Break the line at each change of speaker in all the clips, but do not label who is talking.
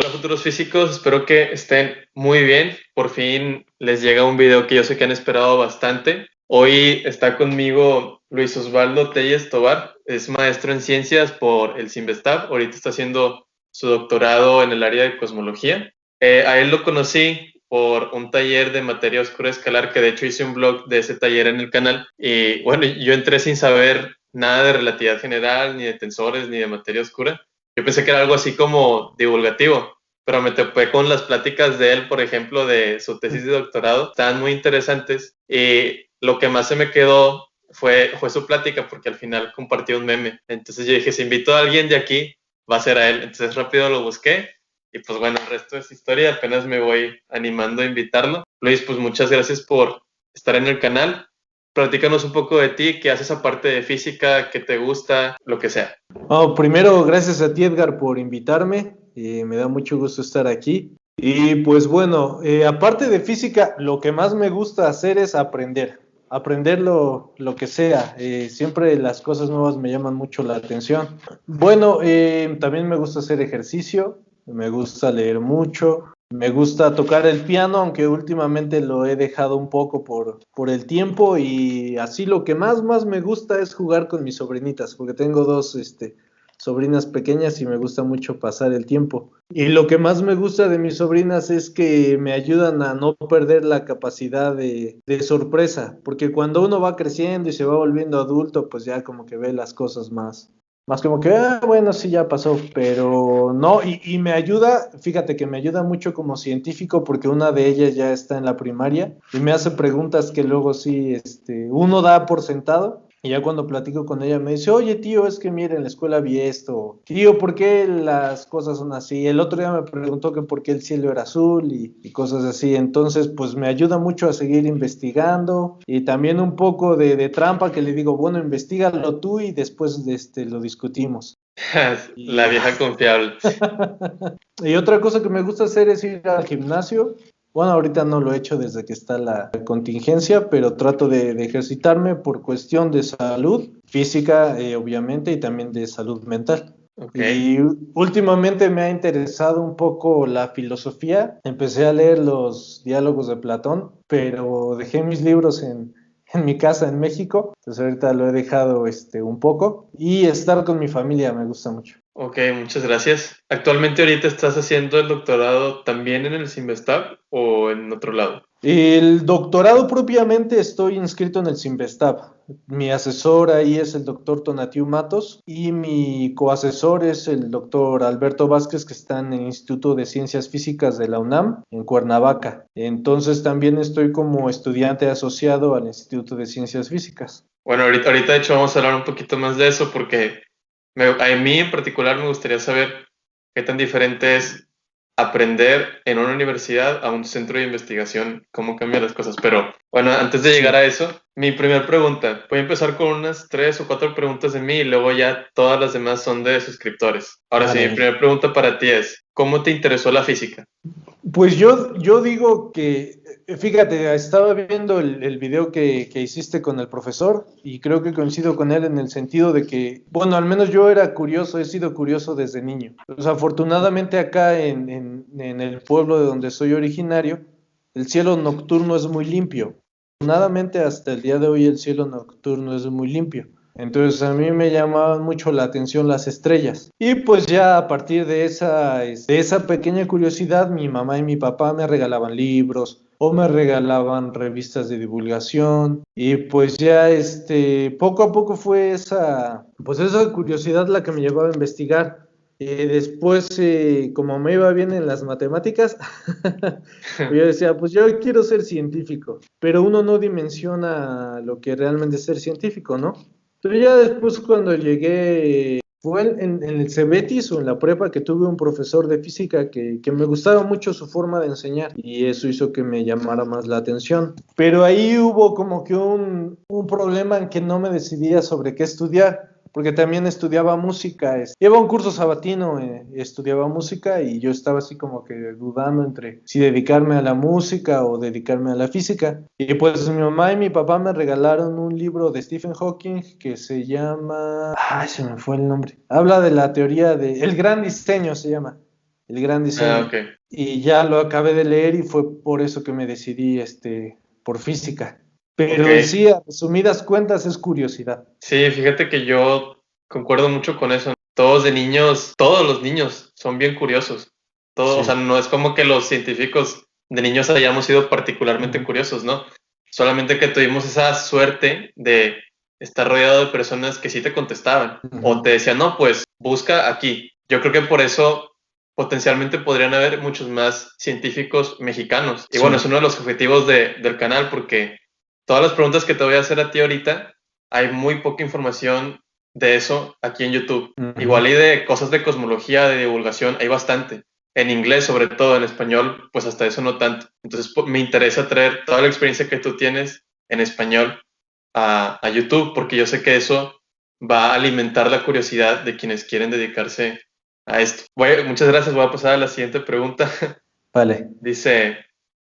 Hola futuros físicos, espero que estén muy bien. Por fin les llega un video que yo sé que han esperado bastante. Hoy está conmigo Luis Osvaldo Telles Tobar, es maestro en ciencias por el CIMBESTAB, ahorita está haciendo su doctorado en el área de cosmología. A él lo conocí por un taller de materia oscura escalar, que de hecho hice un blog de ese taller en el canal. Y bueno, yo entré sin saber nada de relatividad general, ni de tensores, ni de materia oscura. Yo pensé que era algo así como divulgativo, pero me topé con las pláticas de él, por ejemplo, de su tesis de doctorado. Estaban muy interesantes y lo que más se me quedó fue su plática, porque al final compartió un meme. Entonces yo dije, si invito a alguien de aquí, va a ser a él. Entonces rápido lo busqué y pues bueno, el resto es historia. Apenas me voy animando a invitarlo. Luis, pues muchas gracias por estar en el canal. Platícanos un poco de ti, qué haces aparte de física, qué te gusta, lo que sea.
Primero, gracias a ti, Edgar, por invitarme. Me da mucho gusto estar aquí. Y pues bueno, aparte de física, lo que más me gusta hacer es aprender lo que sea. Siempre las cosas nuevas me llaman mucho la atención. Bueno, también me gusta hacer ejercicio, me gusta leer mucho, me gusta tocar el piano, aunque últimamente lo he dejado un poco por el tiempo. Y así lo que más me gusta es jugar con mis sobrinitas, porque tengo dos, sobrinas pequeñas y me gusta mucho pasar el tiempo. Y lo que más me gusta de mis sobrinas es que me ayudan a no perder la capacidad de sorpresa, porque cuando uno va creciendo y se va volviendo adulto, pues ya como que ve las cosas más como que, bueno, sí, ya pasó, pero no, y me ayuda, fíjate que me ayuda mucho como científico porque una de ellas ya está en la primaria y me hace preguntas que luego sí, uno da por sentado. Y ya cuando platico con ella me dice, oye tío, es que mira, en la escuela vi esto. Tío, ¿por qué las cosas son así? El otro día me preguntó que por qué el cielo era azul y cosas así. Entonces, pues me ayuda mucho a seguir investigando y también un poco de trampa que le digo, bueno, investigalo tú y después lo discutimos.
La
Y,
vieja confiable.
y otra cosa que me gusta hacer es ir al gimnasio. Bueno, ahorita no lo he hecho desde que está la contingencia, pero trato de ejercitarme por cuestión de salud física, obviamente, y también de salud mental.
Ok.
Y últimamente me ha interesado un poco la filosofía. Empecé a leer los diálogos de Platón, pero dejé mis libros en mi casa en México. Entonces ahorita lo he dejado un poco. Y estar con mi familia me gusta mucho.
Ok, muchas gracias. ¿Actualmente ahorita estás haciendo el doctorado también en el CIMBESTAB o en otro lado?
El doctorado propiamente estoy inscrito en el CIMBESTAB. Mi asesor ahí es el doctor Tonatiu Matos y mi coasesor es el doctor Alberto Vázquez, que está en el Instituto de Ciencias Físicas de la UNAM en Cuernavaca. Entonces también estoy como estudiante asociado al Instituto de Ciencias Físicas.
Bueno, ahorita de hecho vamos a hablar un poquito más de eso porque a mí en particular me gustaría saber qué tan diferente es aprender en una universidad a un centro de investigación, cómo cambian las cosas. Pero bueno, antes de llegar
Sí,
a eso, mi primera pregunta, voy a empezar con unas 3 o 4 preguntas de mí y luego ya todas las demás son de suscriptores. Ahora sí, mi
vale.
primera pregunta para ti es, ¿cómo te interesó la física?
Pues yo digo que, fíjate, estaba viendo el video que hiciste con el profesor y creo que coincido con él en el sentido de que, bueno, al menos yo era curioso, he sido curioso desde niño. Pues afortunadamente acá en el pueblo de donde soy originario, el cielo nocturno es muy limpio. Afortunadamente hasta el día de hoy el cielo nocturno es muy limpio. Entonces a mí me llamaban mucho la atención las estrellas. Y pues ya a partir de esa pequeña curiosidad, mi mamá y mi papá me regalaban libros o me regalaban revistas de divulgación. Y pues ya poco a poco fue pues esa curiosidad la que me llevaba a investigar. Después, como me iba bien en las matemáticas, pues yo decía, pues yo quiero ser científico, pero uno no dimensiona lo que realmente es ser científico, ¿no? Pero ya después cuando llegué, fue en el Cebetis o en la prepa que tuve un profesor de física que me gustaba mucho su forma de enseñar y eso hizo que me llamara más la atención. Pero ahí hubo como que un problema en que no me decidía sobre qué estudiar. Porque también estudiaba música, iba a un curso sabatino, estudiaba música y yo estaba así como que dudando entre si dedicarme a la música o dedicarme a la física. Y pues mi mamá y mi papá me regalaron un libro de Stephen Hawking que se llama, ay, se me fue el nombre. Habla de la teoría de, el gran diseño se llama. el gran
Ah,
diseño.
ok.
Y ya lo acabé de leer y fue por eso que me decidí por física.
Ok.
Pero en sí, a resumidas cuentas, es curiosidad.
Sí, fíjate que yo concuerdo mucho con eso. Todos de niños, todos los niños son bien curiosos. Todo, o sea,
Sí.
no es como que los científicos de niños hayamos sido particularmente
Ujú,
curiosos, ¿no? Solamente que tuvimos esa suerte de estar rodeado de personas que sí te contestaban o te
ujú.
decían, no, pues busca aquí. Yo creo que por eso potencialmente podrían haber muchos más científicos mexicanos. Y bueno, es
Sí.
uno de los objetivos del canal porque todas las preguntas que te voy a hacer a ti ahorita hay muy poca información de eso aquí en YouTube.
Ujú.
Igual y de cosas de cosmología, de divulgación, hay bastante. En inglés, sobre todo, en español, pues hasta eso no tanto. Entonces, me interesa traer toda la experiencia que tú tienes en español a YouTube, porque yo sé que eso va a alimentar la curiosidad de quienes quieren dedicarse a esto. Muchas gracias, voy a pasar a la siguiente pregunta.
Vale.
Dice,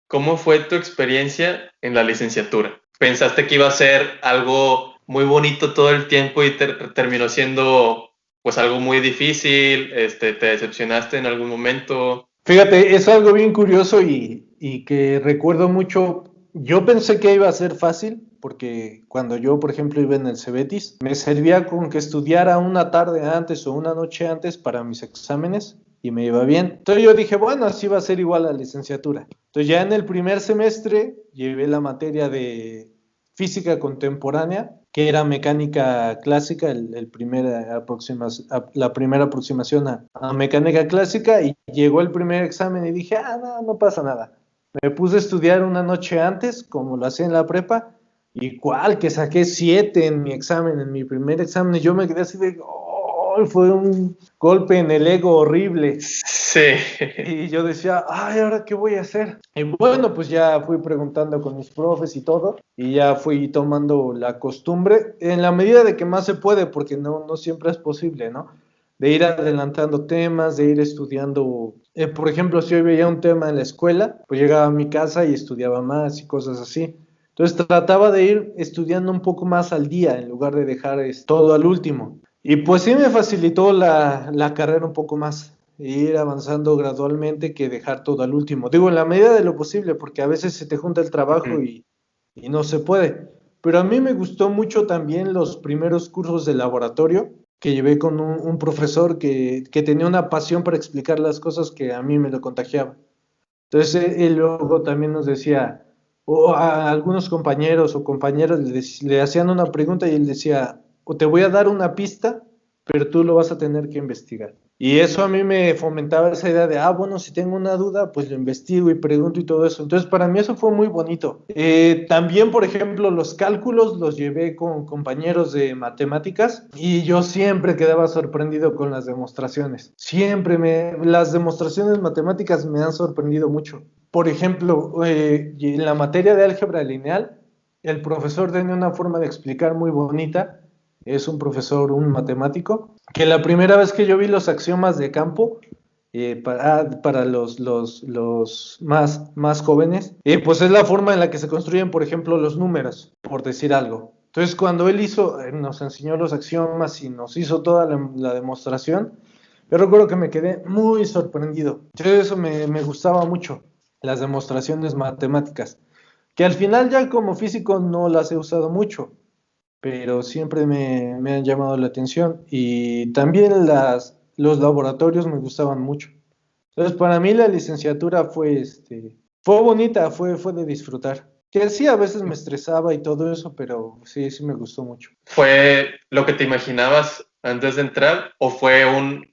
¿cómo fue tu experiencia en la licenciatura? ¿Pensaste que iba a ser algo muy bonito todo el tiempo y terminó siendo pues algo muy difícil? ¿Te decepcionaste en algún momento?
Fíjate, es algo bien curioso y que recuerdo mucho. Yo pensé que iba a ser fácil, porque cuando yo, por ejemplo, iba en el Cebetis, me servía con que estudiara una tarde antes o una noche antes para mis exámenes y me iba bien. Entonces yo dije, bueno, así va a ser igual la licenciatura. Entonces ya en el primer semestre llevé la materia de física contemporánea, que era mecánica clásica, la primera aproximación a mecánica clásica, y llegó el primer examen y dije, ah, no, no pasa nada. Me puse a estudiar una noche antes, como lo hacía en la prepa, y cuál, que saqué 7 en mi examen, en mi primer examen, y yo me quedé así de, oh, fue un golpe en el ego horrible.
Sí.
Y yo decía, ay, ¿ahora qué voy a hacer? Y bueno, pues ya fui preguntando con mis profes y todo, y ya fui tomando la costumbre, en la medida de que más se puede, porque no siempre es posible, ¿no? De ir adelantando temas, de ir estudiando. Por ejemplo, si hoy veía un tema en la escuela, pues llegaba a mi casa y estudiaba más y cosas así. Entonces trataba de ir estudiando un poco más al día, en lugar de dejar todo al último. Y pues sí me facilitó la carrera un poco más, e ir avanzando gradualmente que dejar todo al último. Digo, en la medida de lo posible, porque a veces se te junta el trabajo y no se puede. Pero a mí me gustó mucho también los primeros cursos de laboratorio que llevé con un profesor que tenía una pasión para explicar las cosas que a mí me lo contagiaba. Entonces él luego también nos decía, o a algunos compañeros o compañeras le hacían una pregunta y él decía, o te voy a dar una pista, pero tú lo vas a tener que investigar. Y eso a mí me fomentaba esa idea de, ah, bueno, si tengo una duda, pues lo investigo y pregunto y todo eso. Entonces, para mí eso fue muy bonito. También, por ejemplo, los cálculos los llevé con compañeros de matemáticas y yo siempre quedaba sorprendido con las demostraciones. Las demostraciones matemáticas me han sorprendido mucho. Por ejemplo, en la materia de álgebra lineal, el profesor tenía una forma de explicar muy bonita. Es un profesor, un matemático, que la primera vez que yo vi los axiomas de campo, para los más jóvenes, pues es la forma en la que se construyen, por ejemplo, los números, por decir algo. Entonces, cuando él nos enseñó los axiomas y nos hizo toda la demostración, yo recuerdo que me quedé muy sorprendido. Entonces, eso me gustaba mucho, las demostraciones matemáticas, que al final ya como físico no las he usado mucho, pero siempre me han llamado la atención y también los laboratorios me gustaban mucho. Entonces, para mí la licenciatura fue bonita, fue de disfrutar. Que sí, a veces me estresaba y todo eso, pero sí, sí me gustó mucho.
¿Fue lo que te imaginabas antes de entrar o fue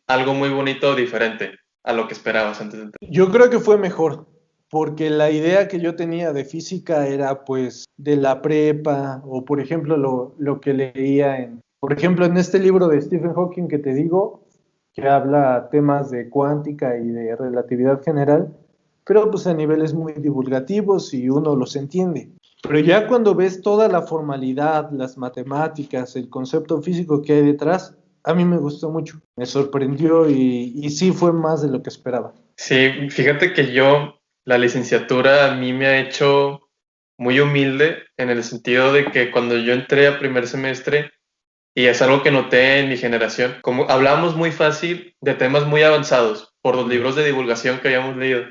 algo muy bonito o diferente a lo que esperabas antes de entrar?
Yo creo que fue mejor, porque la idea que yo tenía de física era pues de la prepa, o por ejemplo lo que leía por ejemplo, en este libro de Stephen Hawking que te digo, que habla temas de cuántica y de relatividad general, pero pues a niveles muy divulgativos y uno los entiende. Pero ya cuando ves toda la formalidad, las matemáticas, el concepto físico que hay detrás, a mí me gustó mucho, me sorprendió y sí fue más de lo que esperaba.
Sí, fíjate que la licenciatura a mí me ha hecho muy humilde en el sentido de que cuando yo entré a primer semestre, Y es algo que noté en mi generación. Como hablamos muy fácil de temas muy avanzados por los libros de divulgación que habíamos leído.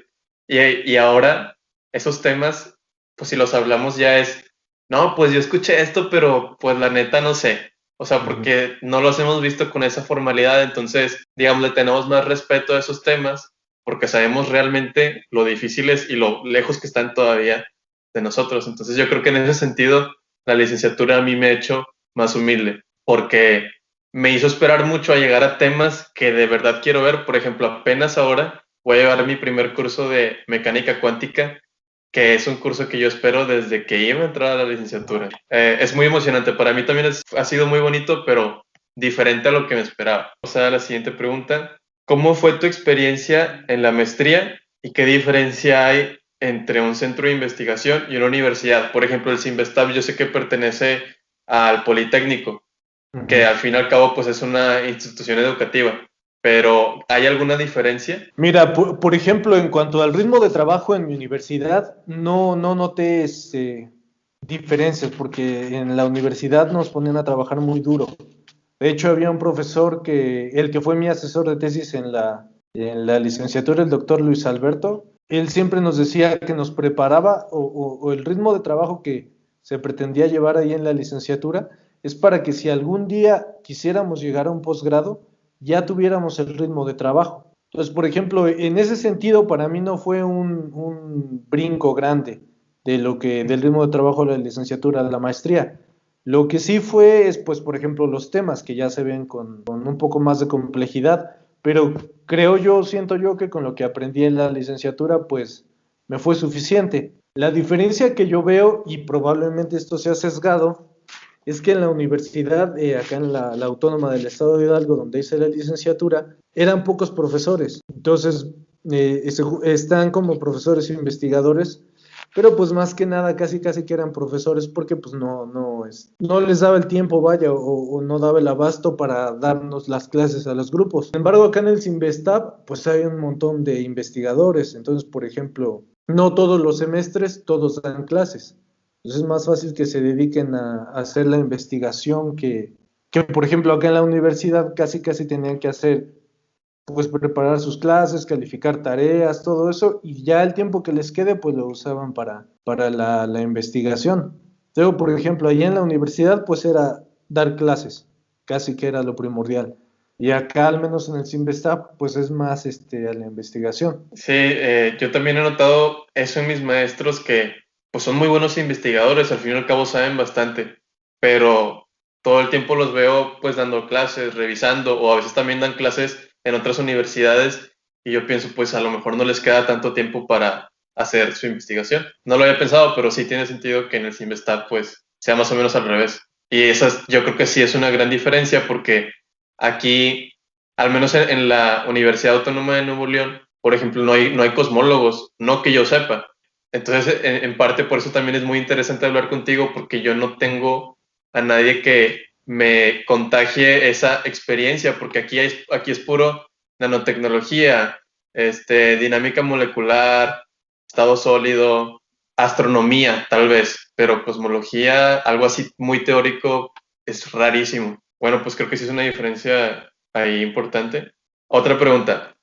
Y ahora esos temas, pues si los hablamos ya es, no, pues yo escuché esto, pero pues la neta no sé. O sea,
Ujú.
porque no los hemos visto con esa formalidad, entonces, digamos, le tenemos más respeto a esos temas porque sabemos realmente lo difíciles y lo lejos que están todavía de nosotros. Entonces yo creo que en ese sentido la licenciatura a mí me ha hecho más humilde porque me hizo esperar mucho a llegar a temas que de verdad quiero ver. Por ejemplo, apenas ahora voy a llevar mi primer curso de mecánica cuántica, que es un curso que yo espero desde que iba a entrar a la licenciatura. Es muy emocionante. Para mí también ha sido muy bonito, pero diferente a lo que me esperaba. O sea, la siguiente pregunta. ¿Cómo fue tu experiencia en la maestría y qué diferencia hay entre un centro de investigación y una universidad? Por ejemplo, el Sinvestab yo sé que pertenece al Politécnico, que
Ujú.
al fin y al cabo pues es una institución educativa, pero ¿hay alguna diferencia?
Mira, por ejemplo, en cuanto al ritmo de trabajo en mi universidad, no noté diferencias, porque en la universidad nos ponían a trabajar muy duro. De hecho, había un profesor el que fue mi asesor de tesis en la licenciatura, el doctor Luis Alberto, él siempre nos decía que nos preparaba o el ritmo de trabajo que se pretendía llevar ahí en la licenciatura es para que si algún día quisiéramos llegar a un posgrado, ya tuviéramos el ritmo de trabajo. Entonces, por ejemplo, en ese sentido, para mí no fue un brinco grande del ritmo de trabajo de la licenciatura a la maestría. Lo que sí fue es, pues, por ejemplo, los temas que ya se ven con un poco más de complejidad, pero siento yo que con lo que aprendí en la licenciatura, pues, me fue suficiente. La diferencia que yo veo, y probablemente esto sea sesgado, es que en la universidad, acá en la Autónoma del Estado de Hidalgo, donde hice la licenciatura, eran pocos profesores. Entonces, están como profesores e investigadores, pero pues más que nada casi que eran profesores porque pues no les daba el tiempo, vaya, o no daba el abasto para darnos las clases a los grupos. Sin embargo, acá en el Sinvestab, pues hay un montón de investigadores. Entonces, por ejemplo, no todos los semestres, todos dan clases. Entonces es más fácil que se dediquen a hacer la investigación por ejemplo, acá en la universidad casi tenían que hacer, pues preparar sus clases, calificar tareas, todo eso, y ya el tiempo que les quede, pues lo usaban para la investigación. Luego, por ejemplo, allá en la universidad, pues era dar clases, casi que era lo primordial. Y acá, al menos en el Simvestab, pues es más a la investigación.
Sí, yo también he notado eso en mis maestros que pues son muy buenos investigadores, al fin y al cabo saben bastante, pero todo el tiempo los veo pues dando clases, revisando, o a veces también dan clases en otras universidades y yo pienso pues a lo mejor no les queda tanto tiempo para hacer su investigación. No lo había pensado, pero sí tiene sentido que en el Simvestab pues sea más o menos al revés. Y yo creo que sí es una gran diferencia porque aquí, al menos en la Universidad Autónoma de Nuevo León, por ejemplo, no hay cosmólogos, no que yo sepa. Entonces, en parte por eso también es muy interesante hablar contigo, porque yo no tengo a nadie que me contagie esa experiencia, porque aquí es puro nanotecnología, dinámica molecular, estado sólido, astronomía, tal vez, pero cosmología, algo así muy teórico, es rarísimo. Bueno, pues creo que sí es una diferencia ahí importante. Otra pregunta.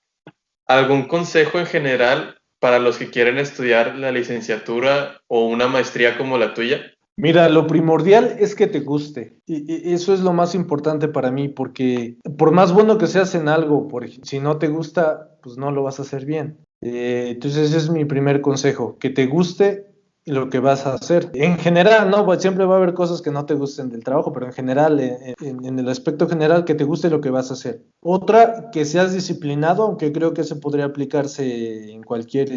¿Algún consejo en general para los que quieren estudiar la licenciatura o una maestría como la tuya?
Mira, lo primordial es que te guste. Y eso es lo más importante para mí, porque por más bueno que seas en algo, si no te gusta, pues no lo vas a hacer bien. Entonces ese es mi primer consejo, que te guste lo que vas a hacer. En general, ¿no? Pues siempre va a haber cosas que no te gusten del trabajo, pero en general, en el aspecto general, que te guste lo que vas a hacer. Otra, que seas disciplinado, aunque creo que eso podría aplicarse en cualquier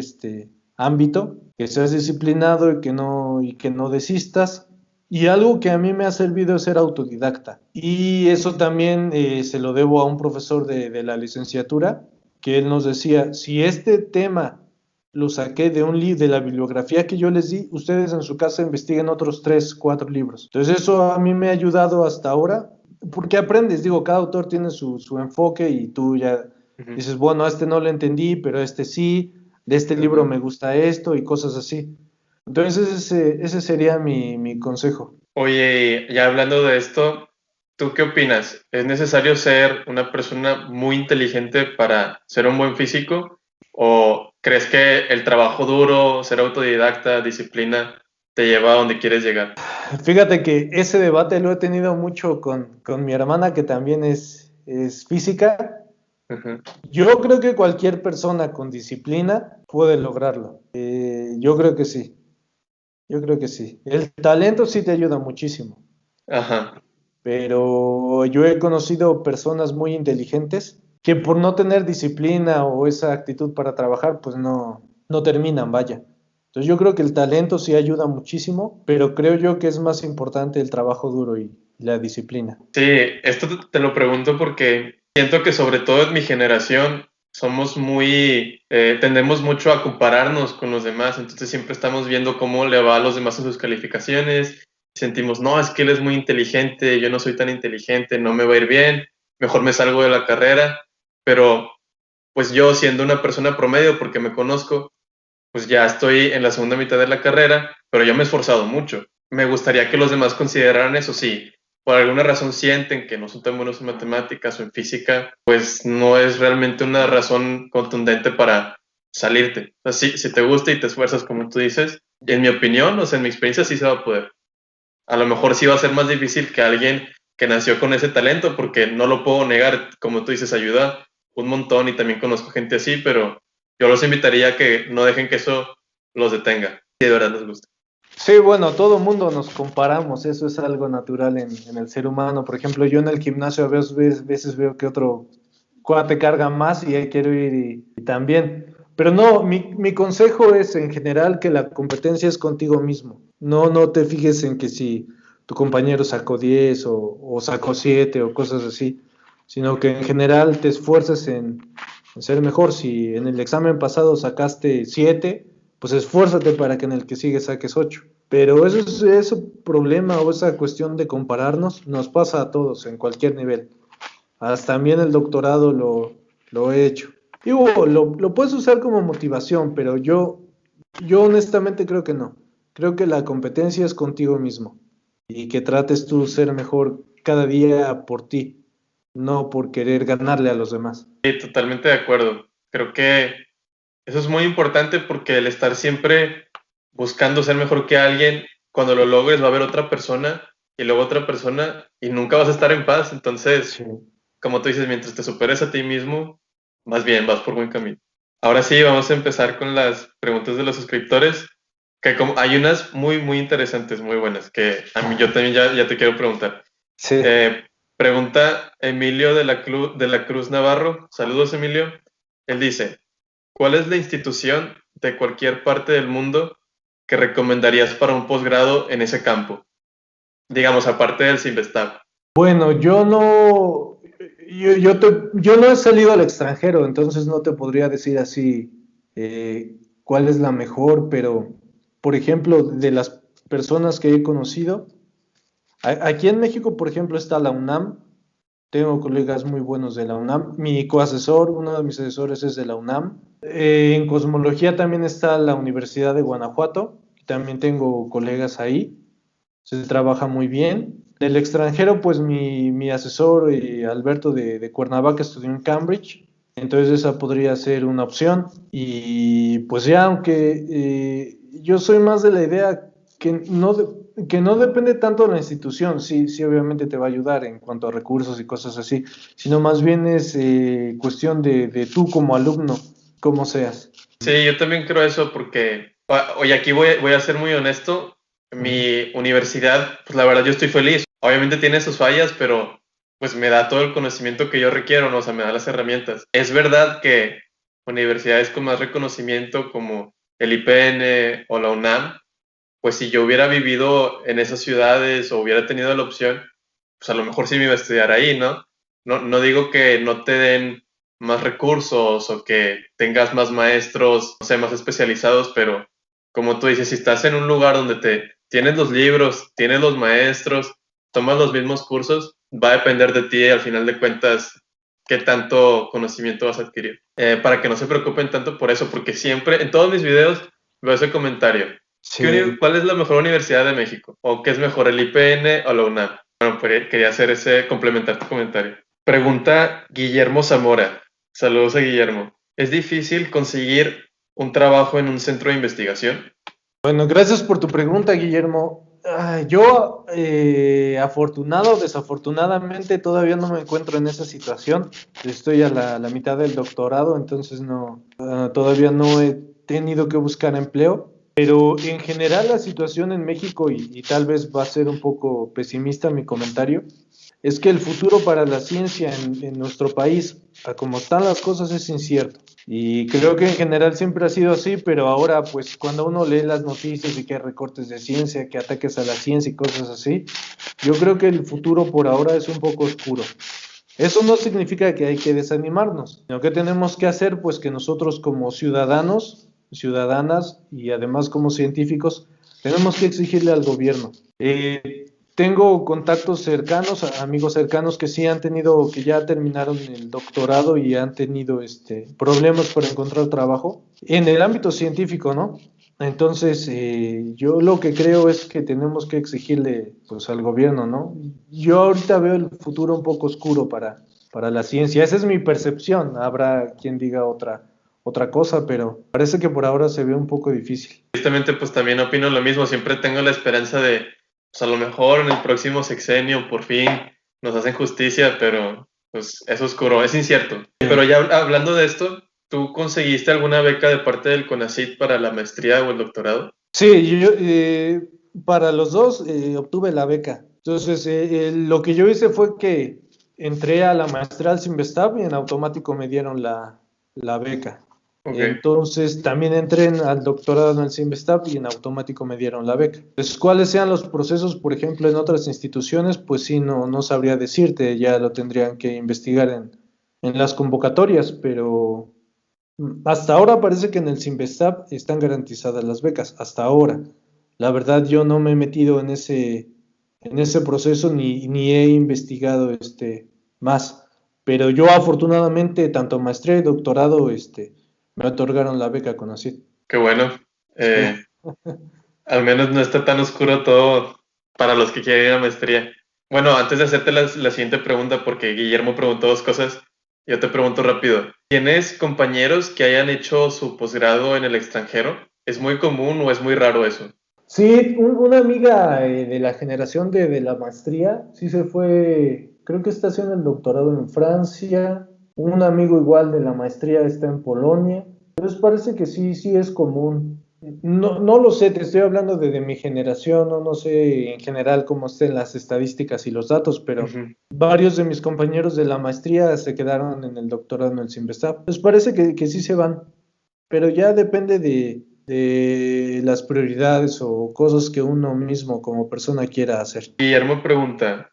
ámbito, que seas disciplinado y que no desistas. Y algo que a mí me ha servido es ser autodidacta. Y eso también se lo debo a un profesor de la licenciatura, que él nos decía, si este tema lo saqué de la bibliografía que yo les di, ustedes en su casa investiguen otros 3, 4 libros. Entonces eso a mí me ha ayudado hasta ahora, porque aprendes, digo, cada autor tiene su enfoque y tú ya
Ujú.
dices, bueno, a este no lo entendí, pero a este sí, de este libro me gusta esto y cosas así. Entonces ese sería mi consejo.
Oye, ya hablando de esto, ¿Tú qué opinas? ¿Es necesario ser una persona muy inteligente para ser un buen físico? ¿O crees que el trabajo duro, ser autodidacta, disciplina, te lleva a donde quieres llegar?
Fíjate que ese debate lo he tenido mucho con mi hermana, que también es física.
Ujú.
Yo creo que cualquier persona con disciplina puede lograrlo. Yo creo que sí, yo creo que sí. El talento sí te ayuda muchísimo,
Ajá.
pero yo he conocido personas muy inteligentes que por no tener disciplina o esa actitud para trabajar, pues no terminan, vaya. Entonces yo creo que el talento sí ayuda muchísimo, pero creo yo que es más importante el trabajo duro y la disciplina.
Sí, esto te lo pregunto porque siento que sobre todo en mi generación somos tendemos mucho a compararnos con los demás, entonces siempre estamos viendo cómo le va a los demás en sus calificaciones, sentimos, no, es que él es muy inteligente, yo no soy tan inteligente, no me va a ir bien, mejor me salgo de la carrera, pero pues yo siendo una persona promedio, porque me conozco, pues ya estoy en la segunda mitad de la carrera, pero yo me he esforzado mucho. Me gustaría que los demás consideraran eso, sí. Por alguna razón sienten que no son tan buenos en matemáticas o en física, pues no es realmente una razón contundente para salirte. O sea, si te gusta y te esfuerzas como tú dices, en mi opinión, o sea, en mi experiencia sí se va a poder. A lo mejor sí va a ser más difícil que alguien que nació con ese talento, porque no lo puedo negar, como tú dices, ayuda un montón y también conozco gente así, pero yo los invitaría a que no dejen que eso los detenga, si de verdad les gusta.
Sí, bueno, todo mundo nos comparamos, eso es algo natural en el ser humano. Por ejemplo, yo en el gimnasio a veces veo que otro cuate carga más y ahí quiero ir y también. Pero no, mi consejo es en general que la competencia es contigo mismo. No te fijes en que si tu compañero sacó 10 o sacó 7 o cosas así, sino que en general te esfuerces en ser mejor. Si en el examen pasado sacaste 7, pues esfuérzate para que en el que sigue saques 8. Pero ese problema o esa cuestión de compararnos nos pasa a todos en cualquier nivel. Hasta también el doctorado lo he hecho. Digo, lo puedes usar como motivación, pero yo honestamente creo que no. Creo que la competencia es contigo mismo y que trates tú ser mejor cada día por ti, no por querer ganarle a los demás.
Sí, totalmente de acuerdo. Creo que eso es muy importante porque el estar siempre buscando ser mejor que alguien, cuando lo logres va a haber otra persona y luego otra persona y nunca vas a estar en paz. Entonces,
Sí.
como tú dices, mientras te superes a ti mismo, vas bien, vas por buen camino. Ahora sí, vamos a empezar con las preguntas de los suscriptores, que como, hay unas muy interesantes, muy buenas, que a mí yo también ya te quiero preguntar.
Sí.
Eh, Pregunta Emilio de la Cruz Navarro. Saludos, Emilio. Él dice, ¿cuál es la institución de cualquier parte del mundo que recomendarías para un posgrado en ese campo? Digamos, aparte del Cinvestav.
Bueno, yo no he salido al extranjero, entonces no te podría decir así cuál es la mejor, pero por ejemplo, de las personas que he conocido, aquí en México, por ejemplo, está la UNAM, tengo colegas muy buenos de la UNAM, mi coasesor, uno de mis asesores es de la UNAM. En cosmología también está la Universidad de Guanajuato, también tengo colegas ahí, se trabaja muy bien. Del extranjero, pues mi asesor Alberto de Cuernavaca estudió en Cambridge, entonces esa podría ser una opción. Y pues ya, aunque yo soy más de la idea que no depende tanto de la institución, sí, sí, obviamente te va a ayudar en cuanto a recursos y cosas así, sino más bien es cuestión de tú como alumno, cómo seas.
Sí, yo también creo eso porque, oye, aquí voy a ser muy honesto.
Ujú.
Mi universidad, pues la verdad yo estoy feliz. Obviamente tiene sus fallas, pero pues me da todo el conocimiento que yo requiero, ¿no? O sea, me da las herramientas. Es verdad que universidades con más reconocimiento como el IPN o la UNAM, pues si yo hubiera vivido en esas ciudades o hubiera tenido la opción, pues a lo mejor sí me iba a estudiar ahí, ¿no? No digo que no te den más recursos o que tengas más maestros, no sé, más especializados, pero como tú dices, si estás en un lugar donde tienes los libros, tienes los maestros, tomas los mismos cursos, va a depender de ti al final de cuentas qué tanto conocimiento vas a adquirir. Para que no se preocupen tanto por eso, porque siempre en todos mis videos veo ese comentario.
Sí.
¿Cuál es la mejor universidad de México? ¿O qué es mejor, el IPN o la UNAM? Bueno, pues quería hacer complementar tu comentario. Pregunta Guillermo Zamora. Saludos a Guillermo. ¿Es difícil conseguir un trabajo en un centro de investigación?
Bueno, gracias por tu pregunta, Guillermo. Yo, afortunado o desafortunadamente, todavía no me encuentro en esa situación. Estoy a la mitad del doctorado, entonces no, todavía no he tenido que buscar empleo. Pero en general la situación en México, y tal vez va a ser un poco pesimista mi comentario, es que el futuro para la ciencia en nuestro país, a como están las cosas, es incierto. Y creo que en general siempre ha sido así, pero ahora, pues, cuando uno lee las noticias y que hay recortes de ciencia, que ataques a la ciencia y cosas así, yo creo que el futuro por ahora es un poco oscuro. Eso no significa que hay que desanimarnos, sino que tenemos que hacer, pues, que nosotros como ciudadanos, ciudadanas y además como científicos, tenemos que exigirle al gobierno. Tengo contactos cercanos, amigos cercanos que sí han tenido, que ya terminaron el doctorado y han tenido problemas para encontrar trabajo en el ámbito científico, ¿no? Entonces, yo lo que creo es que tenemos que exigirle, pues, al gobierno, ¿no? Yo ahorita veo el futuro un poco oscuro para la ciencia. Esa es mi percepción. Habrá quien diga otra cosa, pero parece que por ahora se ve un poco difícil.
Tristemente, pues también opino lo mismo. Siempre tengo la esperanza de, pues a lo mejor en el próximo sexenio por fin nos hacen justicia, pero pues es oscuro, es incierto. Pero ya hablando de esto, ¿tú conseguiste alguna beca de parte del CONACYT para la maestría o el doctorado?
Sí, yo, para los dos obtuve la beca. Entonces, lo que yo hice fue que entré a la maestría al Simvestab y en automático me dieron la beca.
Ok.
Entonces, también entré al doctorado en el Simvestab y en automático me dieron la beca. Entonces, cuáles sean los procesos, por ejemplo, en otras instituciones, pues sí, no sabría decirte, ya lo tendrían que investigar en las convocatorias, pero hasta ahora parece que en el Simvestab están garantizadas las becas, hasta ahora. La verdad yo no me he metido en ese proceso ni he investigado más, pero yo afortunadamente tanto maestría y doctorado me otorgaron la beca CONACYT.
Qué bueno.
Sí.
Eh, Al menos no está tan oscuro todo para los que quieren ir a maestría. Bueno, antes de hacerte la siguiente pregunta, porque Guillermo preguntó dos cosas, yo te pregunto rápido. ¿Tienes compañeros que hayan hecho su posgrado en el extranjero? ¿Es muy común o es muy raro eso?
Sí, una amiga de la generación de la maestría, sí se fue, creo que está haciendo el doctorado en Francia, un amigo igual de la maestría está en Polonia, entonces parece que sí es común. No lo sé, te estoy hablando de mi generación, no sé en general cómo estén las estadísticas y los datos, pero
Ujú.
varios de mis compañeros de la maestría se quedaron en el doctorado en el Simvestab. Pues parece que sí se van, pero ya depende de las prioridades o cosas que uno mismo como persona quiera hacer.
Guillermo pregunta,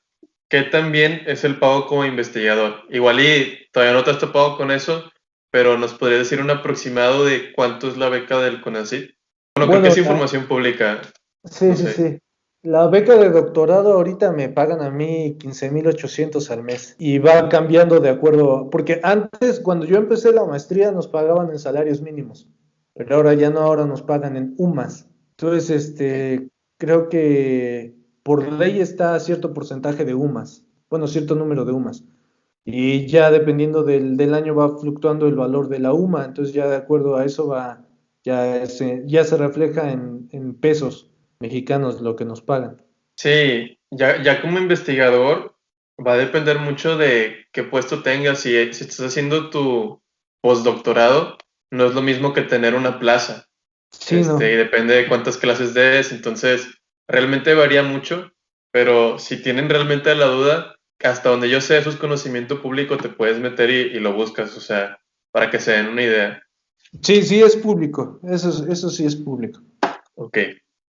¿qué tan bien es el pago como investigador? Igual y todavía no te has topado con eso, pero ¿nos podrías decir un aproximado de cuánto es la beca del CONACYT? Bueno, creo que
Bueno,
es información pública,
sí,
no
sí,
sé.
sí. La beca de doctorado ahorita me pagan a mí 15,800 al mes y va cambiando de acuerdo, porque antes cuando yo empecé la maestría nos pagaban en salarios mínimos, pero ahora ya no, ahora nos pagan en UMAS. Entonces, creo que por ley está cierto porcentaje de UMAS, bueno, cierto número de UMAS. Y ya dependiendo del año va fluctuando el valor de la UMA, entonces ya de acuerdo a eso ya se refleja en pesos mexicanos lo que nos pagan.
Sí, ya como investigador va a depender mucho de qué puesto tengas. Si estás haciendo tu postdoctorado, no es lo mismo que tener una plaza.
Sí,
Y
no.
depende de cuántas clases des, entonces realmente varía mucho, pero si tienen realmente la duda, hasta donde yo sé, eso es conocimiento público, te puedes meter y lo buscas, o sea, para que se den una idea.
Sí, sí es público, eso sí es público.
Ok,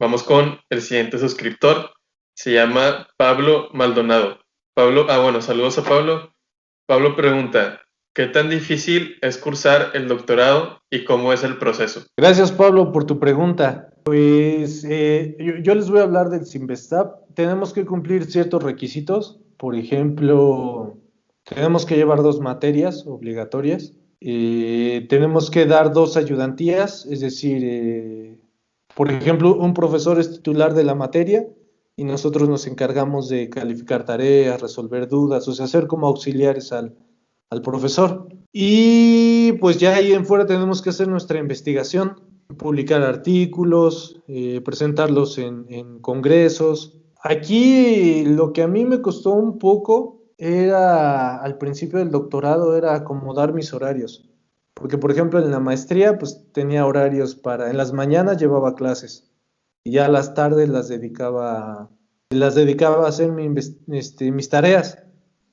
vamos con el siguiente suscriptor. Se llama Pablo Maldonado. Pablo, bueno, saludos a Pablo. Pablo pregunta, ¿qué tan difícil es cursar el doctorado y cómo es el proceso?
Gracias, Pablo, por tu pregunta. Pues yo les voy a hablar del Simvestab. Tenemos que cumplir ciertos requisitos. Por ejemplo, tenemos que llevar 2 materias obligatorias. Tenemos que dar 2 ayudantías, es decir, por ejemplo, un profesor es titular de la materia y nosotros nos encargamos de calificar tareas, resolver dudas, o sea, ser como auxiliares al profesor. Y pues ya ahí en fuera tenemos que hacer nuestra investigación, publicar artículos, presentarlos en congresos. Aquí lo que a mí me costó un poco era, al principio del doctorado, era acomodar mis horarios. Porque, por ejemplo, en la maestría, pues tenía horarios para, en las mañanas llevaba clases y ya las tardes las dedicaba a hacer mis tareas.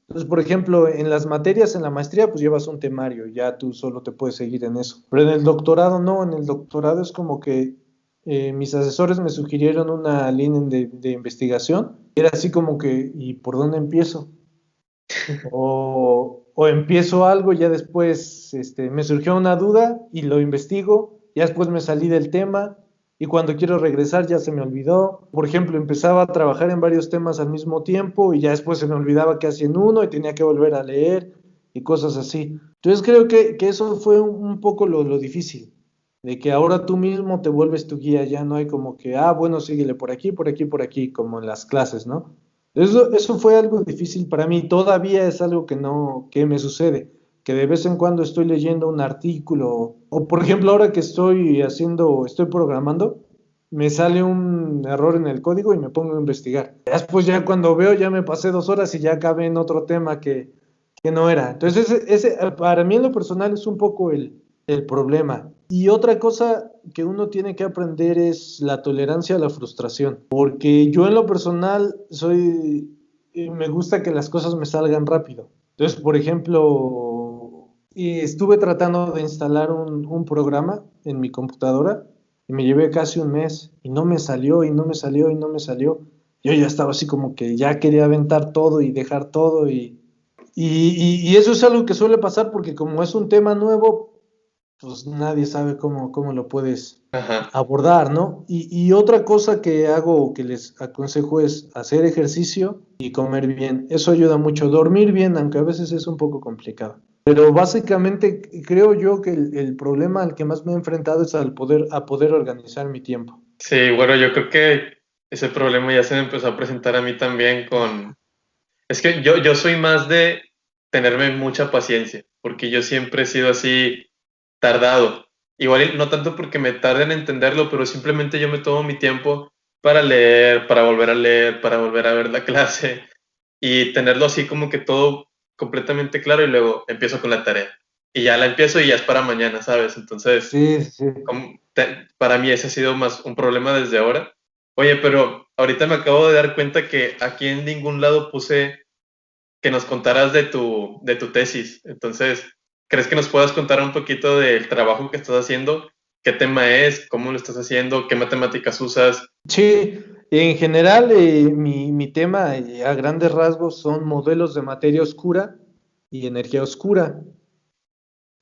Entonces, por ejemplo, en las materias, en la maestría, pues llevas un temario, ya tú solo te puedes seguir en eso. Pero en el doctorado no, en el doctorado es como que mis asesores me sugirieron una línea de investigación. Era así como que, ¿y por dónde empiezo? O empiezo algo, ya después me surgió una duda y lo investigo, ya después me salí del tema y cuando quiero regresar ya se me olvidó. Por ejemplo, empezaba a trabajar en varios temas al mismo tiempo y ya después se me olvidaba qué hacía en uno y tenía que volver a leer y cosas así. Entonces creo que eso fue un poco lo difícil, de que ahora tú mismo te vuelves tu guía, ya no hay como que, ah, bueno, síguele por aquí, por aquí, por aquí, como en las clases, ¿no? Eso fue algo difícil para mí, todavía es algo que no, que me sucede, que de vez en cuando estoy leyendo un artículo, o por ejemplo ahora que estoy programando, me sale un error en el código y me pongo a investigar. Después ya cuando veo ya me pasé 2 horas y ya acabé en otro tema que no era. Entonces para mí en lo personal es un poco el problema. Y otra cosa que uno tiene que aprender es la tolerancia a la frustración, porque yo en lo personal me gusta que las cosas me salgan rápido. Entonces, por ejemplo, estuve tratando de instalar un programa en mi computadora y me llevé casi un mes y no me salió y no me salió y no me salió. Yo ya estaba así como que ya quería aventar todo y dejar todo y eso es algo que suele pasar porque como es un tema nuevo, pues nadie sabe cómo lo puedes
Ajá.
abordar, ¿no? Y otra cosa que hago, que les aconsejo es hacer ejercicio y comer bien. Eso ayuda mucho. Dormir bien, aunque a veces es un poco complicado. Pero básicamente creo yo que el problema al que más me he enfrentado es a poder organizar mi tiempo.
Sí, bueno, yo creo que ese problema ya se me empezó a presentar a mí también con... Es que yo soy más de tenerme mucha paciencia, porque yo siempre he sido así tardado. Igual y no tanto porque me tarde en entenderlo, pero simplemente yo me tomo mi tiempo para leer, para volver a ver la clase y tenerlo así como que todo completamente claro y luego empiezo con la tarea. Y ya la empiezo y ya es para mañana, ¿sabes? Entonces,
Sí, sí.
para mí ese ha sido más un problema desde ahora. Oye, pero ahorita me acabo de dar cuenta que aquí en ningún lado puse que nos contaras de tu tesis. Entonces, ¿crees que nos puedas contar un poquito del trabajo que estás haciendo? ¿Qué tema es? ¿Cómo lo estás haciendo? ¿Qué matemáticas usas?
Sí, en general mi tema a grandes rasgos son modelos de materia oscura y energía oscura.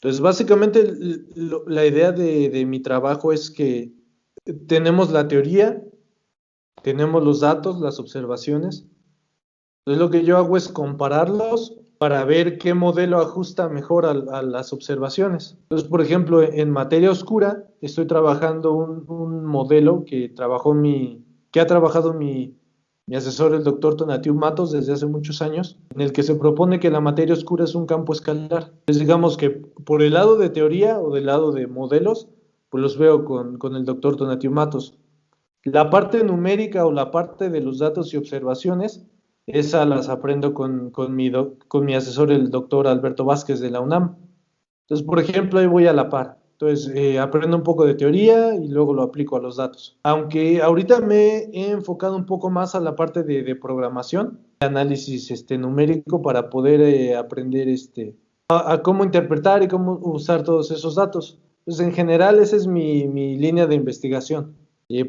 Entonces, básicamente la idea de mi trabajo es que tenemos la teoría, tenemos los datos, las observaciones. Entonces, lo que yo hago es compararlos para ver qué modelo ajusta mejor a las observaciones. Entonces, por ejemplo, en materia oscura, estoy trabajando un modelo que ha trabajado mi asesor, el doctor Tonatiuh Matos, desde hace muchos años, en el que se propone que la materia oscura es un campo escalar. Entonces, digamos que por el lado de teoría o del lado de modelos, pues los veo con el doctor Tonatiuh Matos. La parte numérica o la parte de los datos y observaciones, esa las aprendo con mi asesor, el doctor Alberto Vázquez de la UNAM. Entonces, por ejemplo, ahí voy a la par. Entonces, aprendo un poco de teoría y luego lo aplico a los datos. Aunque ahorita me he enfocado un poco más a la parte de programación, de análisis numérico para poder aprender a cómo interpretar y cómo usar todos esos datos. Entonces, en general, esa es mi línea de investigación,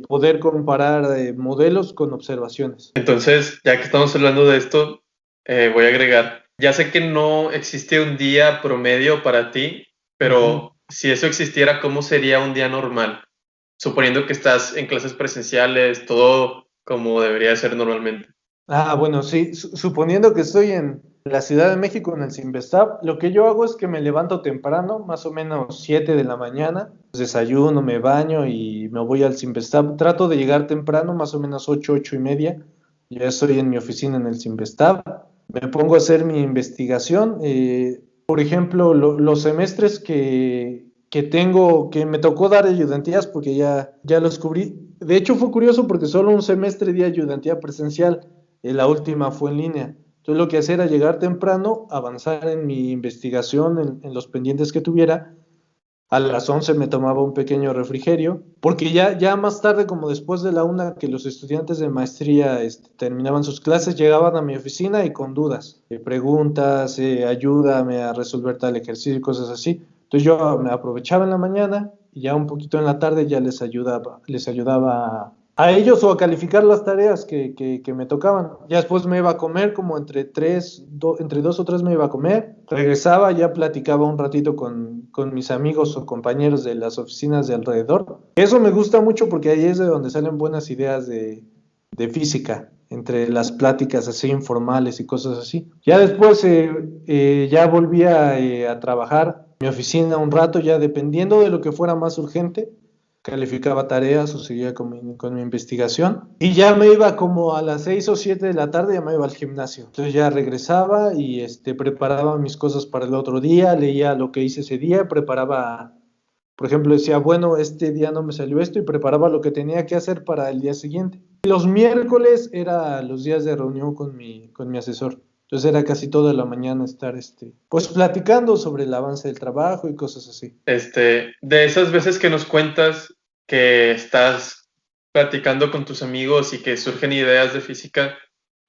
poder comparar modelos con observaciones.
Entonces, ya que estamos hablando de esto, voy a agregar, ya sé que no existe un día promedio para ti,
Ujú.
pero si eso existiera, ¿cómo sería un día normal? Suponiendo que estás en clases presenciales, todo como debería ser normalmente.
Ah, bueno, sí, suponiendo que estoy en la Ciudad de México en el Simvestab, lo que yo hago es que me levanto temprano, más o menos 7 de la mañana, desayuno, me baño y me voy al Simvestab. Trato de llegar temprano, más o menos 8, 8:30, ya estoy en mi oficina en el Sinvestab, me pongo a hacer mi investigación. Por ejemplo, los semestres que tengo, que me tocó dar ayudantías porque ya los cubrí. De hecho, fue curioso porque solo un semestre di ayudantía presencial, la última fue en línea. Entonces, lo que hacía era llegar temprano, avanzar en mi investigación, en los pendientes que tuviera. A las 11 me tomaba un pequeño refrigerio, porque ya más tarde, como después de la una, que los estudiantes de maestría terminaban sus clases, llegaban a mi oficina y con dudas, preguntas, ayúdame a resolver tal ejercicio y cosas así. Entonces yo me aprovechaba en la mañana y ya un poquito en la tarde ya les ayudaba a ellos o a calificar las tareas que me tocaban. Ya después me iba a comer, como entre dos o tres me iba a comer, regresaba, ya platicaba un ratito con mis amigos o compañeros de las oficinas de alrededor. Eso me gusta mucho porque ahí es de donde salen buenas ideas de física, entre las pláticas así informales y cosas así. Ya después ya volvía a trabajar en mi oficina un rato, ya dependiendo de lo que fuera más urgente, calificaba tareas o seguía con mi investigación y ya me iba como a las 6 o 7 de la tarde, ya me iba al gimnasio. Entonces ya regresaba y preparaba mis cosas para el otro día, leía lo que hice ese día, preparaba, por ejemplo, decía, bueno, este día no me salió esto y preparaba lo que tenía que hacer para el día siguiente. Los miércoles era los días de reunión con mi asesor. Entonces era casi toda la mañana estar pues platicando sobre el avance del trabajo y cosas así.
De esas veces que nos cuentas que estás platicando con tus amigos y que surgen ideas de física,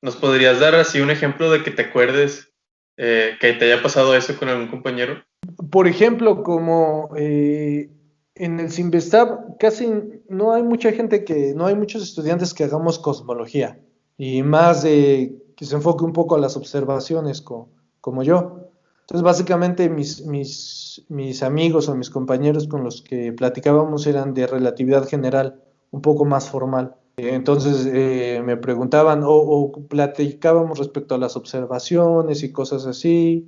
¿nos podrías dar así un ejemplo de que te acuerdes que te haya pasado eso con algún compañero?
Por ejemplo, como en el Sinvestab casi no hay muchos estudiantes que hagamos cosmología y más de que se enfoque un poco a las observaciones como yo. Entonces, básicamente mis amigos o mis compañeros con los que platicábamos eran de relatividad general, un poco más formal. Entonces me preguntaban o platicábamos respecto a las observaciones y cosas así.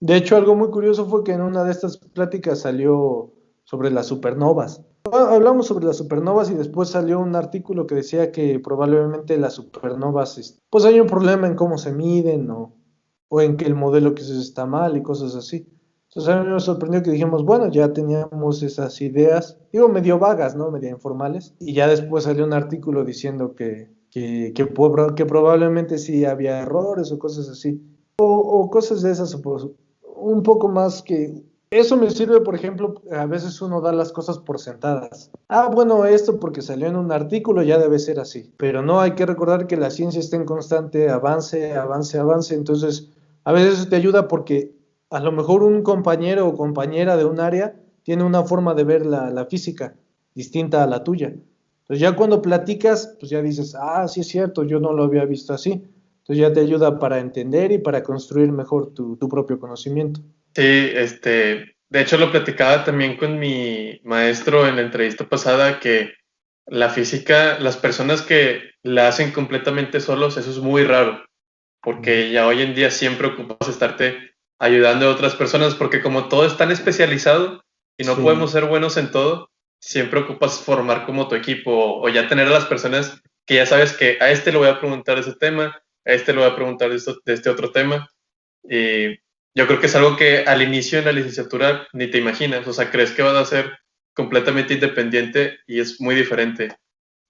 De hecho, algo muy curioso fue que en una de estas pláticas salió sobre las supernovas. Hablamos sobre las supernovas y después salió un artículo que decía que probablemente las supernovas, pues hay un problema en cómo se miden o en que el modelo que se usa está mal y cosas así. Entonces a mí me sorprendió que dijimos, bueno, ya teníamos esas ideas, digo, medio vagas, ¿no? Medio informales. Y ya después salió un artículo diciendo que probablemente sí había errores o cosas así. O cosas de esas, pues, un poco más que... Eso me sirve, por ejemplo, a veces uno da las cosas por sentadas. Ah, bueno, esto porque salió en un artículo ya debe ser así. Pero no, hay que recordar que la ciencia está en constante avance, avance, avance. Entonces, a veces eso te ayuda porque a lo mejor un compañero o compañera de un área tiene una forma de ver la física distinta a la tuya. Entonces ya cuando platicas, pues ya dices, ah, sí es cierto, yo no lo había visto así. Entonces ya te ayuda para entender y para construir mejor tu propio conocimiento.
Sí, de hecho lo platicaba también con mi maestro en la entrevista pasada, que la física, las personas que la hacen completamente solos, eso es muy raro, porque ya hoy en día siempre ocupas estarte ayudando a otras personas, porque como todo es tan especializado y no
Sí,
podemos ser buenos en todo, siempre ocupas formar como tu equipo o ya tener a las personas que ya sabes que a este le voy a preguntar ese tema, a este le voy a preguntar de este otro tema. Y yo creo que es algo que al inicio en la licenciatura ni te imaginas, o sea, crees que vas a ser completamente independiente y es muy diferente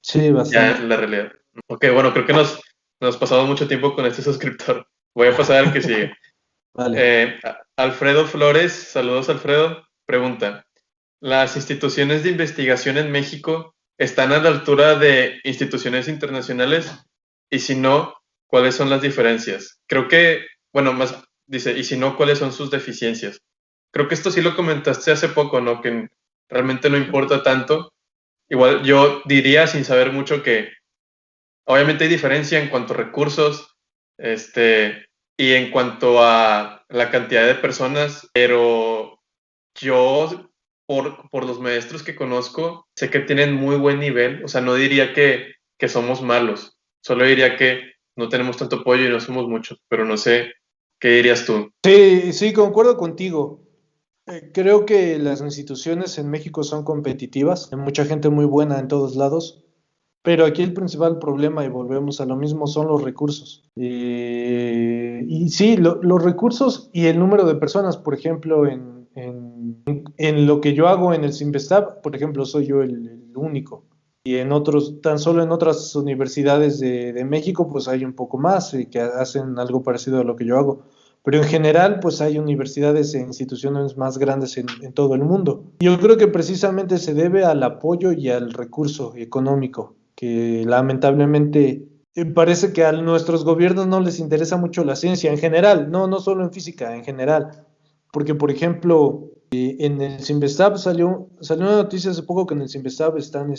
sí,
ya
bastante.
en la realidad. Ok, bueno, creo que nos pasamos mucho tiempo con este suscriptor. Voy a pasar al que sigue.
Vale.
Alfredo Flores, saludos Alfredo, pregunta, ¿las instituciones de investigación en México están a la altura de instituciones internacionales? Y si no, ¿cuáles son las diferencias? Creo que, bueno, más dice, y si no, ¿cuáles son sus deficiencias? Creo que esto sí lo comentaste hace poco, ¿no? Que realmente no importa tanto. Igual yo diría, sin saber mucho, que obviamente hay diferencia en cuanto a recursos, y en cuanto a la cantidad de personas, pero yo, por los maestros que conozco, sé que tienen muy buen nivel, o sea, no diría que somos malos, solo diría que no tenemos tanto apoyo y no somos muchos, pero no sé, ¿qué dirías tú?
Sí, sí, concuerdo contigo. Creo que las instituciones en México son competitivas, hay mucha gente muy buena en todos lados, Pero aquí el principal problema, y volvemos a lo mismo, son los recursos. Y sí, los recursos y el número de personas, por ejemplo, en lo que yo hago en el Simvestab, por ejemplo, soy yo el único. Y en otros, tan solo en otras universidades de México, pues hay un poco más que hacen algo parecido a lo que yo hago. Pero en general, pues hay universidades e instituciones más grandes en todo el mundo. Yo creo que precisamente se debe al apoyo y al recurso económico, que lamentablemente parece que a nuestros gobiernos no les interesa mucho la ciencia en general, no solo en física, en general. Porque, por ejemplo, en el Simvestab salió una noticia hace poco que en el Simvestab están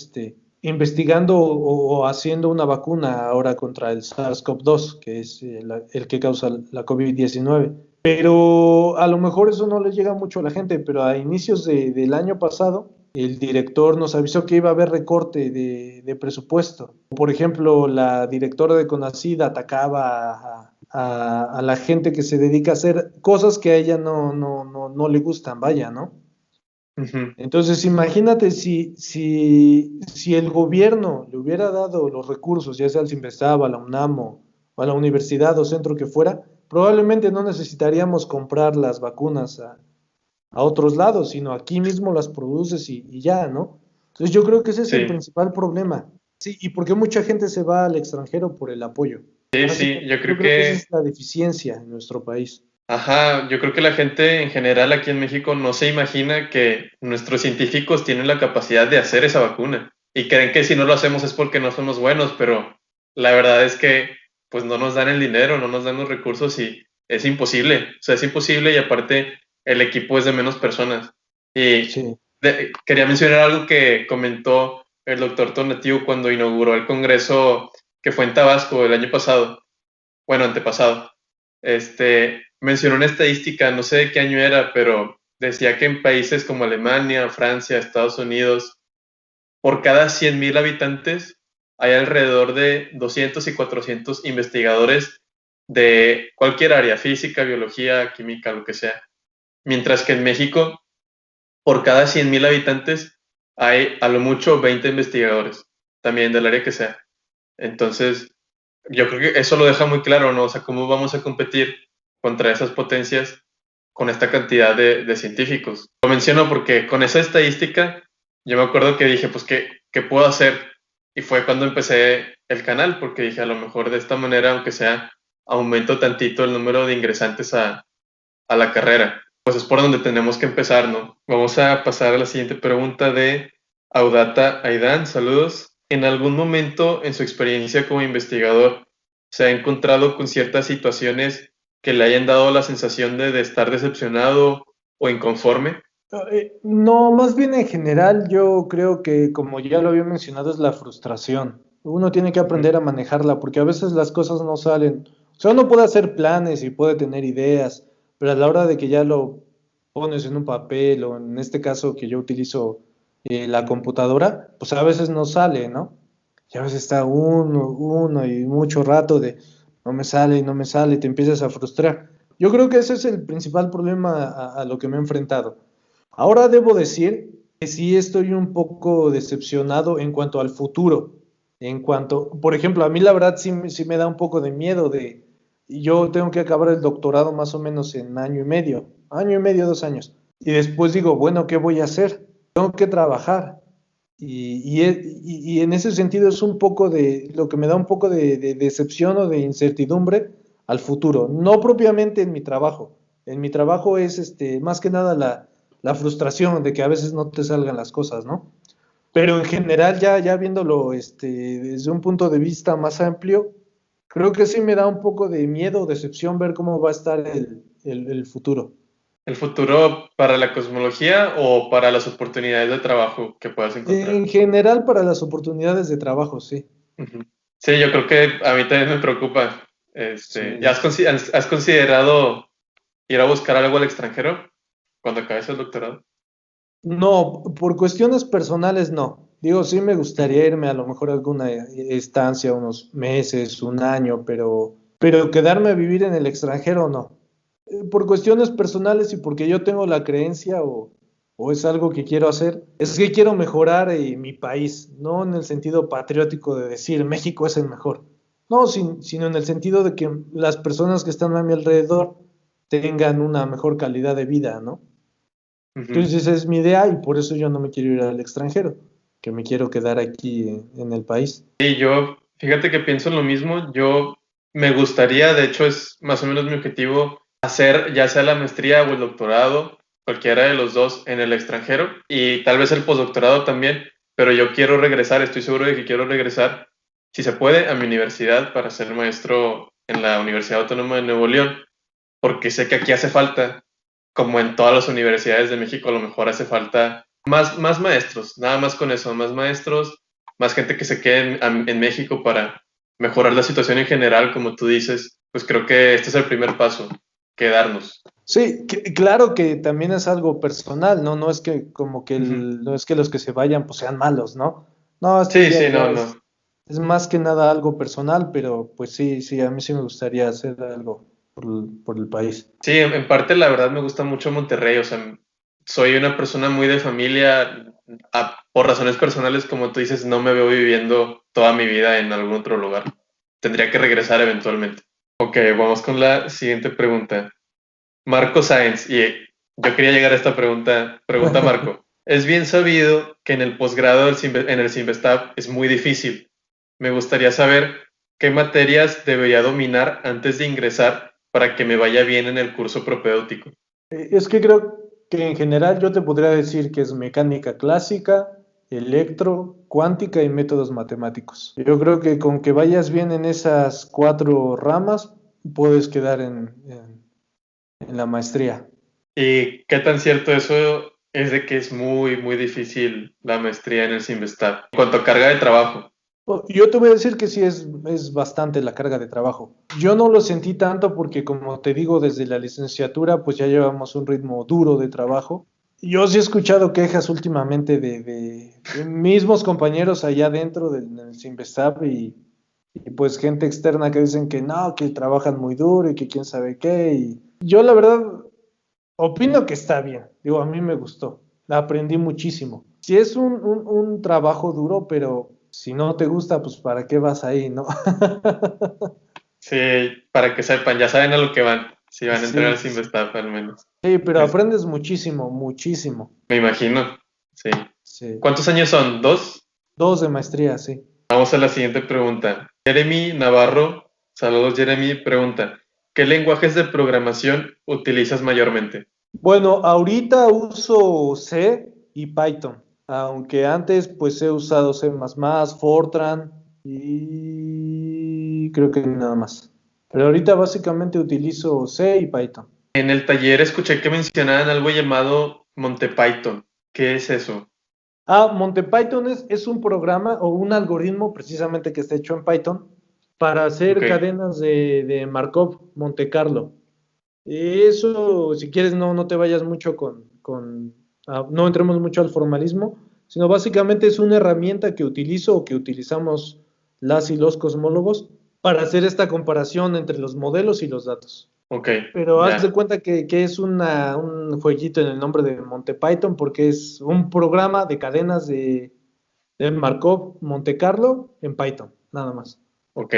investigando o haciendo una vacuna ahora contra el SARS-CoV-2, que es el que causa la COVID-19. Pero a lo mejor eso no le llega mucho a la gente, pero a inicios del año pasado, el director nos avisó que iba a haber recorte de presupuesto. Por ejemplo, la directora de CONACYT atacaba a la gente que se dedica a hacer cosas que a ella no le gustan, vaya, ¿no?
Ujú.
Entonces, imagínate si el gobierno le hubiera dado los recursos, ya sea al Cinvestav, a la UNAM o a la universidad o centro que fuera, probablemente no necesitaríamos comprar las vacunas a otros lados, sino aquí mismo las produces y ya, ¿no? Entonces, yo creo que ese es el
Sí,
principal problema. Sí, y porque mucha gente se va al extranjero por el apoyo.
sí, sí,
Básicamente,
yo
yo
creo
creo que esa
que,
es la deficiencia en nuestro país.
ajá, yo creo que la gente en general aquí en México no se imagina que nuestros científicos tienen la capacidad de hacer esa vacuna y creen que si no lo hacemos es porque no somos buenos, pero la verdad es que pues no nos dan el dinero, no nos dan los recursos y es imposible, o sea, es imposible y aparte el equipo es de menos personas. Y
Sí.
quería mencionar algo que comentó el doctor Tonatiuh cuando inauguró el congreso que fue en Tabasco el año pasado, bueno, antepasado. Mencionó una estadística, no sé de qué año era, pero decía que en países como Alemania, Francia, Estados Unidos, por cada 100.000 habitantes hay alrededor de 200 y 400 investigadores de cualquier área, física, biología, química, lo que sea. Mientras que en México, por cada 100.000 habitantes hay a lo mucho 20 investigadores, también del área que sea. Entonces, yo creo que eso lo deja muy claro, ¿no? O sea, cómo vamos a competir contra esas potencias con esta cantidad de científicos. Lo menciono porque con esa estadística, yo me acuerdo que dije, pues, ¿qué puedo hacer? Y fue cuando empecé el canal, porque dije, a lo mejor de esta manera, aunque sea, aumento tantito el número de ingresantes a la carrera. Pues es por donde tenemos que empezar, ¿no? Vamos a pasar a la siguiente pregunta de Audata Aidan. Saludos. ¿En algún momento en su experiencia como investigador se ha encontrado con ciertas situaciones que le hayan dado la sensación de estar decepcionado o inconforme?
No, más bien en general yo creo que, como ya lo había mencionado, es la frustración. Uno tiene que
Ujú.
aprender a manejarla porque a veces las cosas no salen. O sea, uno puede hacer planes y puede tener ideas, pero a la hora de que ya lo pones en un papel o en este caso que yo utilizo la computadora, pues a veces no sale, ¿no? Y a veces está uno y mucho rato de no me sale y no me sale y te empiezas a frustrar. Yo creo que ese es el principal problema a lo que me he enfrentado. Ahora debo decir que sí estoy un poco decepcionado en cuanto al futuro. En cuanto, por ejemplo, a mí la verdad sí me da un poco de miedo de, yo tengo que acabar el doctorado más o menos en año y medio, 2 años. Y después digo, bueno, ¿qué voy a hacer? Tengo que trabajar. Y en ese sentido es un poco de, lo que me da un poco de decepción o de incertidumbre al futuro. No propiamente en mi trabajo. En mi trabajo es más que nada la frustración de que a veces no te salgan las cosas, ¿no? Pero en general, ya viéndolo desde un punto de vista más amplio, creo que sí me da un poco de miedo o decepción ver cómo va a estar el futuro.
¿El futuro para la cosmología o para las oportunidades de trabajo que puedas encontrar?
En general, para las oportunidades de trabajo, sí.
Ujú. Sí, yo creo que a mí también me preocupa. ¿Ya
Sí.
has considerado ir a buscar algo al extranjero cuando acabes el doctorado?
No, por cuestiones personales no. Digo, sí me
Ujú.
gustaría irme a lo mejor a alguna estancia, unos meses, un año, pero quedarme a vivir en el extranjero no. Por cuestiones personales y porque yo tengo la creencia o es algo que quiero hacer, es que quiero mejorar mi país, no en el sentido patriótico de decir México es el mejor, no, sino en el sentido de que las personas que están a mi alrededor tengan una mejor calidad de vida, ¿no?
Ujú.
Entonces esa es mi idea y por eso yo no me quiero ir al extranjero, que me quiero quedar aquí en el país.
Y yo, fíjate que pienso en lo mismo. Yo me gustaría, de hecho, es más o menos mi objetivo, hacer ya sea la maestría o el doctorado, cualquiera de los dos, en el extranjero y tal vez el postdoctorado también, pero yo quiero regresar, estoy seguro de que quiero regresar, si se puede, a mi universidad para ser maestro en la Universidad Autónoma de Nuevo León, porque sé que aquí hace falta, como en todas las universidades de México, a lo mejor hace falta más maestros, nada más con eso, más maestros, más gente que se quede en México para mejorar la situación en general, como tú dices, pues creo que este es el primer paso, quedarnos.
Sí, claro que también es algo personal, ¿no? No es que como que
Ujú.
no es que los que se vayan pues sean malos, ¿no? No, esto
Sí, sí, no, no.
es más que nada algo personal, pero pues sí, sí, a mí sí me gustaría hacer algo por el país.
Sí, en parte la verdad me gusta mucho Monterrey, o sea, soy una persona muy de familia, por razones personales, como tú dices, no me veo viviendo toda mi vida en algún otro lugar. Tendría que regresar eventualmente. Ok, vamos con la siguiente pregunta. Marco Sáenz, y yo quería llegar a esta pregunta. Pregunta Marco. Es bien sabido que en el posgrado en el Sinvestab es muy difícil. Me gustaría saber qué materias debería dominar antes de ingresar para que me vaya bien en el curso propedéutico.
Es que creo que en general yo te podría decir que es mecánica clásica, electro, cuántica y métodos matemáticos. Yo creo que con que vayas bien en esas cuatro ramas, puedes quedar en la maestría.
¿Y qué tan cierto eso es de que es muy difícil la maestría en el Sinvestab? En cuanto a carga de trabajo.
Yo te voy a decir que sí es bastante la carga de trabajo. Yo no lo sentí tanto porque, como te digo, desde la licenciatura, pues ya llevamos un ritmo duro de trabajo. Yo sí he escuchado quejas últimamente de mismos compañeros allá dentro del Sinvestab y pues gente externa que dicen que no, que trabajan muy duro y que quién sabe qué. Y yo la verdad opino que está bien. Digo, a mí me gustó. Aprendí muchísimo. Sí es un trabajo duro, pero si no te gusta, pues ¿para qué vas ahí, no?
Sí, para que sepan, ya saben a lo que van. Si van a entrar
Sí,
al
sí, sí.
Sinvestab al menos.
Sí, pero
Es-
aprendes muchísimo, muchísimo.
Me imagino. Sí.
Sí.
¿Cuántos años son? ¿Dos?
Dos de maestría, sí.
Vamos a la siguiente pregunta. Jeremy Navarro, saludos Jeremy, pregunta, ¿qué lenguajes de programación utilizas mayormente?
Bueno, ahorita uso C y Python, aunque antes pues he usado C++, Fortran y creo que nada más. Pero ahorita básicamente utilizo C y Python.
En el taller escuché que mencionaban algo llamado MontePython. ¿Qué es eso?
MontePython es un programa o un algoritmo precisamente que está hecho en Python para
Ok.
hacer cadenas de Markov, Monte Carlo. Eso, si quieres, no te vayas mucho no entremos mucho al formalismo, sino básicamente es una herramienta que utilizo o que utilizamos las y los cosmólogos para hacer esta comparación entre los modelos y los datos.
Ok,
Pero haz de
ya.
cuenta que es un jueguito en el nombre de MontePython porque es un programa de cadenas de Markov Monte Carlo en Python, nada más.
Ok.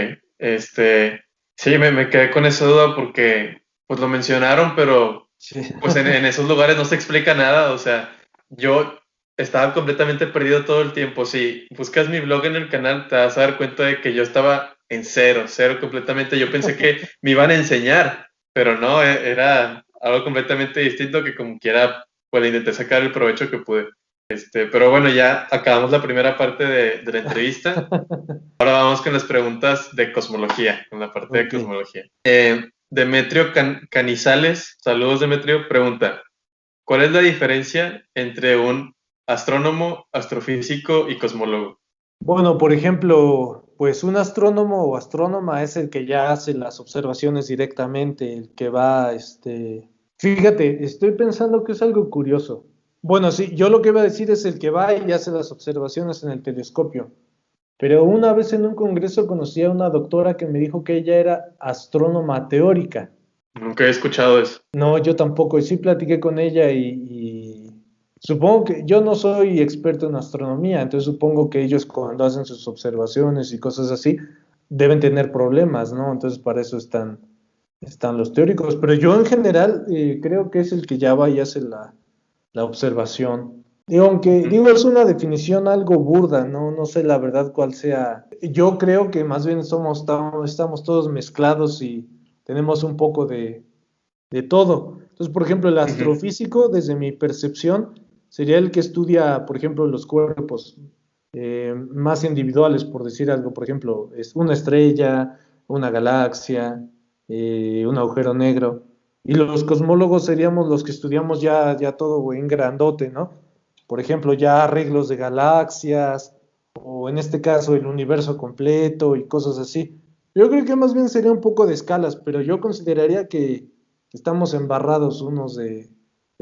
Sí, me quedé con esa duda porque pues lo mencionaron, pero
Sí.
pues en esos lugares no se explica nada. O sea, yo estaba completamente perdido todo el tiempo. Si buscas mi blog en el canal, te vas a dar cuenta de que yo estaba en cero completamente. Yo pensé que me iban a enseñar, pero no, era algo completamente distinto que como quiera, pues le intenté sacar el provecho que pude. Pero bueno, ya acabamos la primera parte de la entrevista. Ahora vamos con las preguntas de cosmología, con la parte de
Ok.
cosmología. Demetrio Canizales, saludos Demetrio, pregunta, ¿cuál es la diferencia entre un astrónomo, astrofísico y cosmólogo?
Bueno, por ejemplo, pues un astrónomo o astrónoma es el que ya hace las observaciones directamente, el que va, fíjate, estoy pensando que es algo curioso. Bueno, sí, yo lo que iba a decir es el que va y hace las observaciones en el telescopio. Pero una vez en un congreso conocí a una doctora que me dijo que ella era astrónoma teórica.
Nunca he escuchado eso.
No, yo tampoco, y sí platiqué con ella Supongo que yo no soy experto en astronomía, entonces supongo que ellos cuando hacen sus observaciones y cosas así, deben tener problemas, ¿no? Entonces para eso están los teóricos, pero yo en general creo que es el que ya va y hace la observación. Digo, aunque
Ujú.
digo, es una definición algo burda, ¿no? No sé la verdad cuál sea. Yo creo que más bien estamos todos mezclados y tenemos un poco de todo. Entonces, por ejemplo, el
Ujú.
astrofísico, desde mi percepción, sería el que estudia, por ejemplo, los cuerpos más individuales, por decir algo. Por ejemplo, es una estrella, una galaxia, un agujero negro. Y los cosmólogos seríamos los que estudiamos ya todo en grandote, ¿no? Por ejemplo, ya arreglos de galaxias, o en este caso el universo completo y cosas así. Yo creo que más bien sería un poco de escalas, pero yo consideraría que estamos embarrados unos de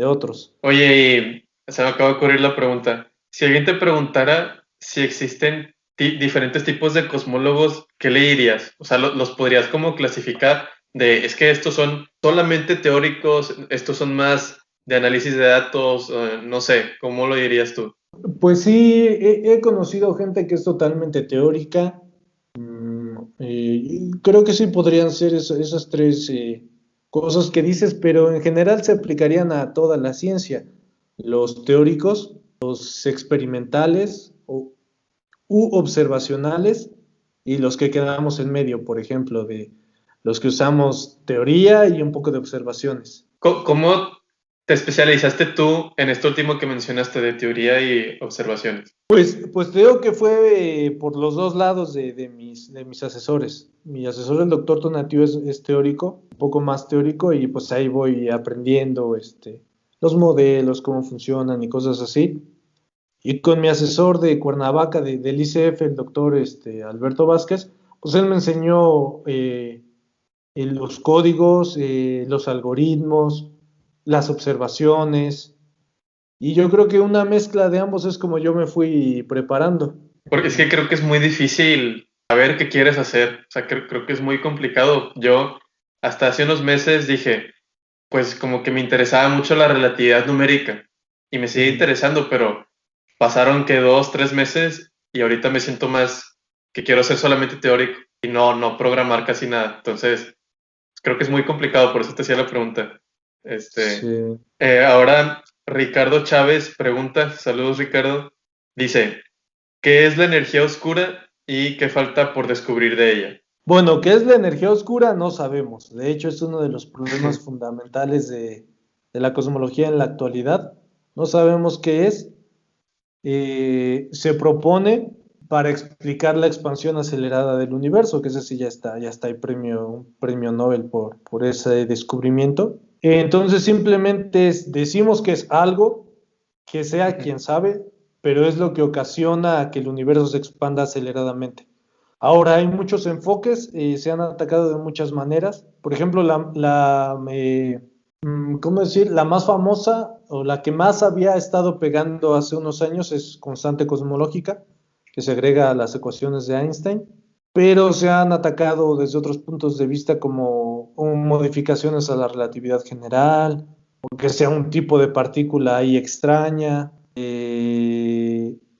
otros.
Oye, y se me acaba de ocurrir la pregunta. Si alguien te preguntara si existen diferentes tipos de cosmólogos, ¿qué le dirías? O sea, los podrías como clasificar de, es que estos son solamente teóricos, estos son más de análisis de datos, no sé, ¿cómo lo dirías tú?
Pues sí, he conocido gente que es totalmente teórica. Y creo que sí podrían ser esas tres cosas que dices, pero en general se aplicarían a toda la ciencia. Los teóricos, los experimentales u observacionales y los que quedamos en medio, por ejemplo, de los que usamos teoría y un poco de observaciones.
¿Cómo te especializaste tú en esto último que mencionaste de teoría y observaciones?
Pues te digo que fue por los dos lados de mis asesores. Mi asesor, el doctor Tonatiu, es teórico, un poco más teórico, y pues ahí voy aprendiendo los modelos, cómo funcionan y cosas así. Y con mi asesor de Cuernavaca, del ICF, el doctor Alberto Vázquez, pues él me enseñó los códigos, los algoritmos, las observaciones, y yo creo que una mezcla de ambos es como yo me fui preparando.
Porque es que creo que es muy difícil saber qué quieres hacer. O sea, creo que es muy complicado. Yo hasta hace unos meses dije, pues como que me interesaba mucho la relatividad numérica y me sigue
Ujú.
interesando, pero pasaron que 2, 3 meses y ahorita me siento más que quiero ser solamente teórico y no programar casi nada. Entonces, creo que es muy complicado, por eso te hacía la pregunta. Este,
Sí.
ahora Ricardo Chávez pregunta, saludos Ricardo, dice, ¿qué es la energía oscura y qué falta por descubrir de ella?
Bueno, ¿qué es la energía oscura? No sabemos. De hecho, es uno de los problemas fundamentales de la cosmología en la actualidad. No sabemos qué es. Se propone para explicar la expansión acelerada del universo, que ese sí ya está, hay un premio Nobel por ese descubrimiento. Entonces simplemente decimos que es algo, que sea quien sabe, pero es lo que ocasiona que el universo se expanda aceleradamente. Ahora hay muchos enfoques, se han atacado de muchas maneras. Por ejemplo, ¿cómo decir? La más famosa o la que más había estado pegando hace unos años es constante cosmológica, que se agrega a las ecuaciones de Einstein, pero se han atacado desde otros puntos de vista como modificaciones a la relatividad general, o que sea un tipo de partícula ahí extraña,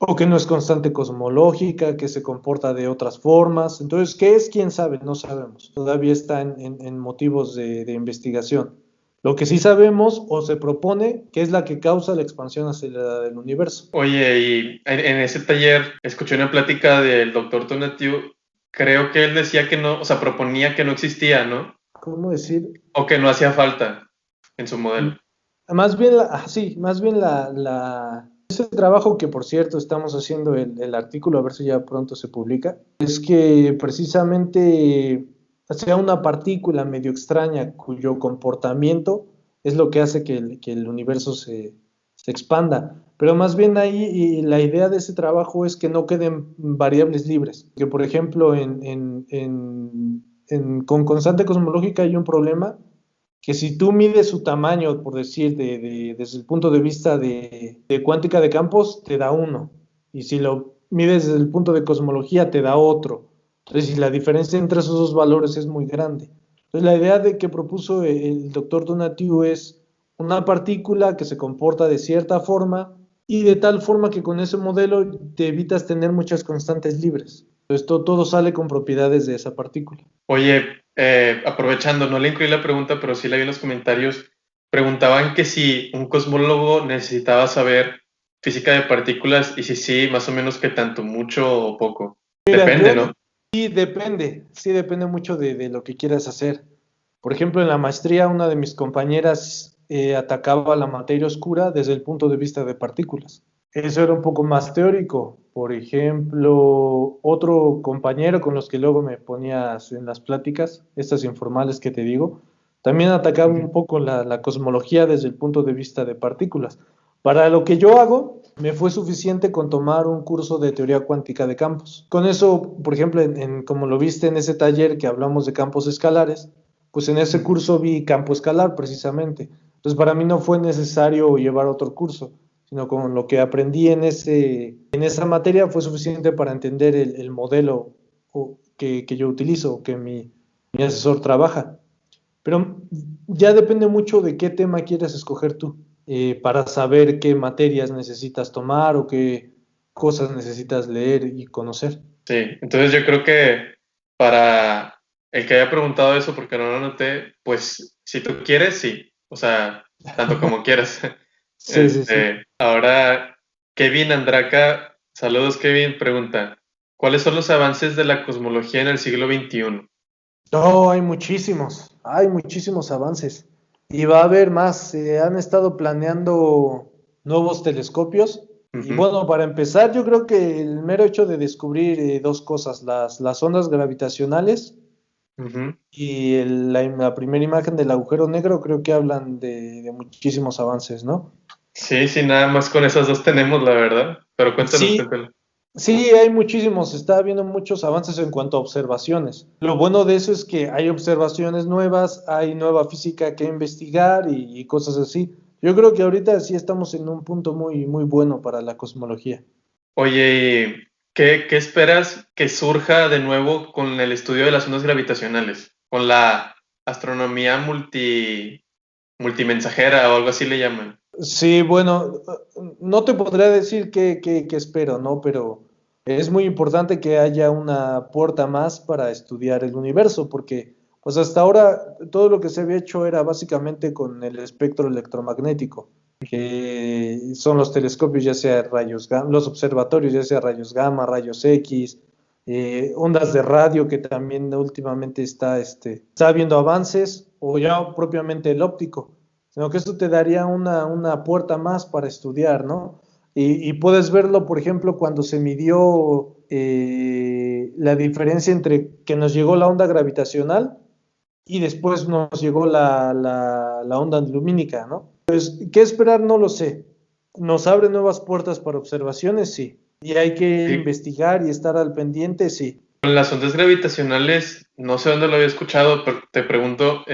o que no es constante cosmológica, que se comporta de otras formas. Entonces, ¿qué es? ¿Quién sabe? No sabemos. Todavía está en motivos de investigación. Lo que sí sabemos o se propone que es la que causa la expansión acelerada del universo.
Oye, y en ese taller escuché una plática del doctor Tonatiu, creo que él decía que no, o sea, proponía que no existía, ¿no?
¿Cómo decir?
O que no hacía falta en su modelo.
Más bien, sí, más bien ese trabajo que por cierto estamos haciendo el artículo, a ver si ya pronto se publica, es que precisamente sea una partícula medio extraña cuyo comportamiento es lo que hace que el universo se expanda. Pero más bien ahí y la idea de ese trabajo es que no queden variables libres. Que por ejemplo con constante cosmológica hay un problema que si tú mides su tamaño, por decir, desde el punto de vista de cuántica de campos, te da uno. Y si lo mides desde el punto de cosmología, te da otro. Entonces, si la diferencia entre esos dos valores es muy grande. Entonces, la idea de que propuso el doctor Donatiu es una partícula que se comporta de cierta forma y de tal forma que con ese modelo te evitas tener muchas constantes libres. Esto todo sale con propiedades de esa partícula.
Oye, aprovechando, no le incluí la pregunta, pero sí la vi en los comentarios. Preguntaban que si un cosmólogo necesitaba saber física de partículas y si sí, más o menos qué tanto, mucho o poco.
Mira,
Depende, ¿no?
sí depende mucho de lo que quieras hacer. Por ejemplo, en la maestría una de mis compañeras atacaba la materia oscura desde el punto de vista de partículas. Eso era un poco más teórico. Por ejemplo, otro compañero con los que luego me ponía en las pláticas, estas informales que te digo, también atacaba un poco la cosmología desde el punto de vista de partículas. Para lo que yo hago, me fue suficiente con tomar un curso de teoría cuántica de campos. Con eso, por ejemplo, como lo viste en ese taller que hablamos de campos escalares, pues en ese curso vi campo escalar precisamente. Entonces para mí no fue necesario llevar otro curso, sino con lo que aprendí en esa materia fue suficiente para entender el modelo que yo utilizo, que mi asesor trabaja. Pero ya depende mucho de qué tema quieres escoger tú, para saber qué materias necesitas tomar o qué cosas necesitas leer y conocer.
Sí, entonces yo creo que para el que haya preguntado eso, porque no lo anoté, pues si tú quieres, sí. O sea, tanto como quieras.
Sí, sí, sí.
Ahora, Kevin Andraka, saludos Kevin, pregunta, ¿cuáles son los avances de la cosmología en el siglo XXI?
No, hay muchísimos avances. Y va a haber más, se han estado planeando nuevos telescopios. Y
Ujú,
bueno, para empezar, yo creo que el mero hecho de descubrir dos cosas, las ondas gravitacionales
ujú.
y la primera imagen del agujero negro, creo que hablan de muchísimos avances, ¿no?
Sí, sí, nada más con esas dos tenemos, la verdad. Pero cuéntanos,
Sí,
cuéntanos.
sí, hay muchísimos, está habiendo muchos avances en cuanto a observaciones. Lo bueno de eso es que hay observaciones nuevas, hay nueva física que investigar y cosas así. Yo creo que ahorita sí estamos en un punto muy, muy bueno para la cosmología.
Oye, ¿y qué esperas que surja de nuevo con el estudio de las ondas gravitacionales? Con la astronomía multimensajera o algo así le llaman.
Sí, bueno, no te podría decir qué espero, ¿no? Pero es muy importante que haya una puerta más para estudiar el universo, porque pues hasta ahora todo lo que se había hecho era básicamente con el espectro electromagnético, que son los telescopios, ya sea rayos gamma, los observatorios, ya sea rayos gamma, rayos X, ondas de radio, que también últimamente está habiendo avances, o ya propiamente el óptico, sino que esto te daría una puerta más para estudiar, ¿no? Y puedes verlo, por ejemplo, cuando se midió la diferencia entre que nos llegó la onda gravitacional y después nos llegó la onda lumínica, ¿no? Pues, ¿qué esperar? No lo sé. ¿Nos abre nuevas puertas para observaciones? Sí. ¿Y hay que
Sí,
investigar y estar al pendiente? Sí.
con las ondas gravitacionales, no sé dónde lo había escuchado, pero te pregunto,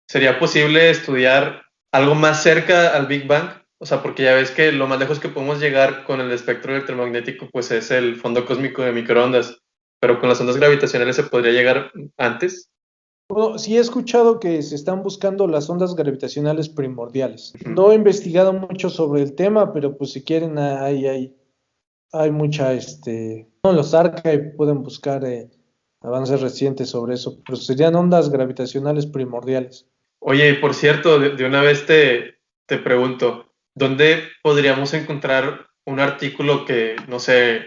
¿sería posible estudiar algo más cerca al Big Bang? O sea, porque ya ves que lo más lejos que podemos llegar con el espectro electromagnético, pues es el fondo cósmico de microondas, pero con las ondas gravitacionales se podría llegar antes.
Bueno, sí he escuchado que se están buscando las ondas gravitacionales primordiales.
Ujú.
No he investigado mucho sobre el tema, pero pues si quieren hay mucha, no, los archive pueden buscar avances recientes sobre eso, pero serían ondas gravitacionales primordiales.
Oye, y por cierto, de una vez te pregunto, ¿dónde podríamos encontrar un artículo que, no sé,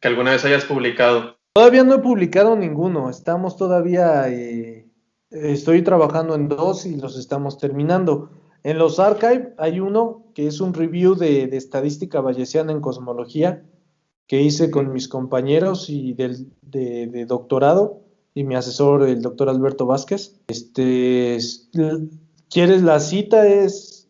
que alguna vez hayas publicado?
Todavía no he publicado ninguno, estamos todavía, estoy trabajando en dos y los estamos terminando. En los archive hay uno que es un review de estadística bayesiana en cosmología que hice
Ujú.
con mis compañeros y de doctorado y mi asesor, el doctor Alberto Vázquez. ¿Quieres la cita?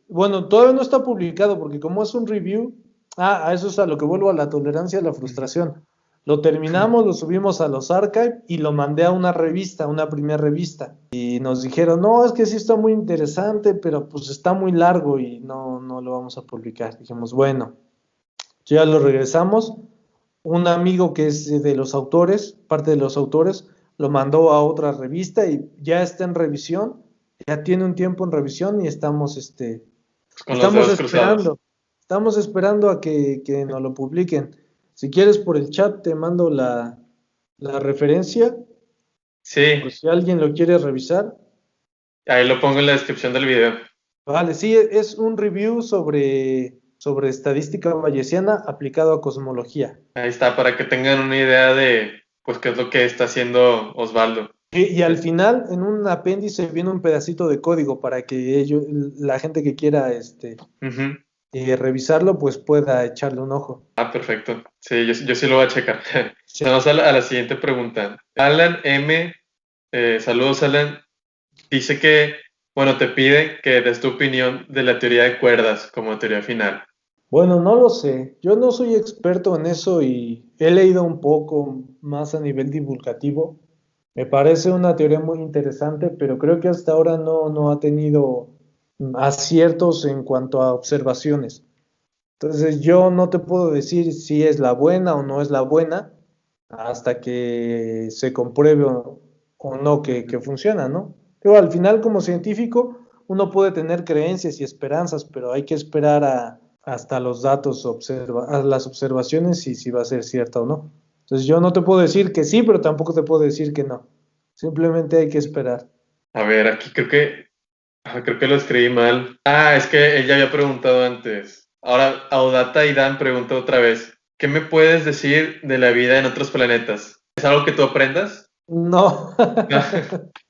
Bueno, todavía no está publicado porque como es un review, a eso es a lo que vuelvo, a la tolerancia a la
Ujú.
frustración. Lo terminamos, lo subimos a los archive y lo mandé a una revista, una primera revista. Y nos dijeron, no, es que sí está muy interesante, pero pues está muy largo y no lo vamos a publicar. Dijimos, bueno, ya lo regresamos. Un amigo que es de los autores, parte de los autores, lo mandó a otra revista y ya está en revisión, ya tiene un tiempo en revisión y estamos
Pues con los dedos cruzados.
Estamos esperando a que nos lo publiquen. Si quieres por el chat te mando la referencia, por
Sí,
si alguien lo quiere revisar.
ahí lo pongo en la descripción del video.
Vale, sí, es un review sobre estadística bayesiana aplicado a cosmología.
Ahí está, para que tengan una idea de, pues, qué es lo que está haciendo Osvaldo.
Y al final, en un apéndice viene un pedacito de código para que la gente que quiera
Ujú.
revisarlo, pues pueda echarle un ojo.
Ah, perfecto. Sí, yo sí lo voy a checar.
Sí.
Vamos a la siguiente pregunta. Alan M, saludos Alan, dice que, bueno, te pide que des tu opinión de la teoría de cuerdas como teoría final.
Bueno, no lo sé. Yo no soy experto en eso y he leído un poco más a nivel divulgativo. Me parece una teoría muy interesante, pero creo que hasta ahora no ha tenido aciertos en cuanto a observaciones. Entonces yo no te puedo decir si es la buena o no es la buena hasta que se compruebe o no que funciona, ¿no? Pero al final como científico uno puede tener creencias y esperanzas, pero hay que esperar hasta los datos, a las observaciones y si va a ser cierta o no. Entonces yo no te puedo decir que sí, pero tampoco te puedo decir que no. Simplemente hay que esperar.
A ver, aquí creo que lo escribí mal. Ah, es que él ya había preguntado antes. Ahora, Audata y Dan pregunta otra vez. ¿Qué me puedes decir de la vida en otros planetas? ¿Es algo que tú aprendas?
No.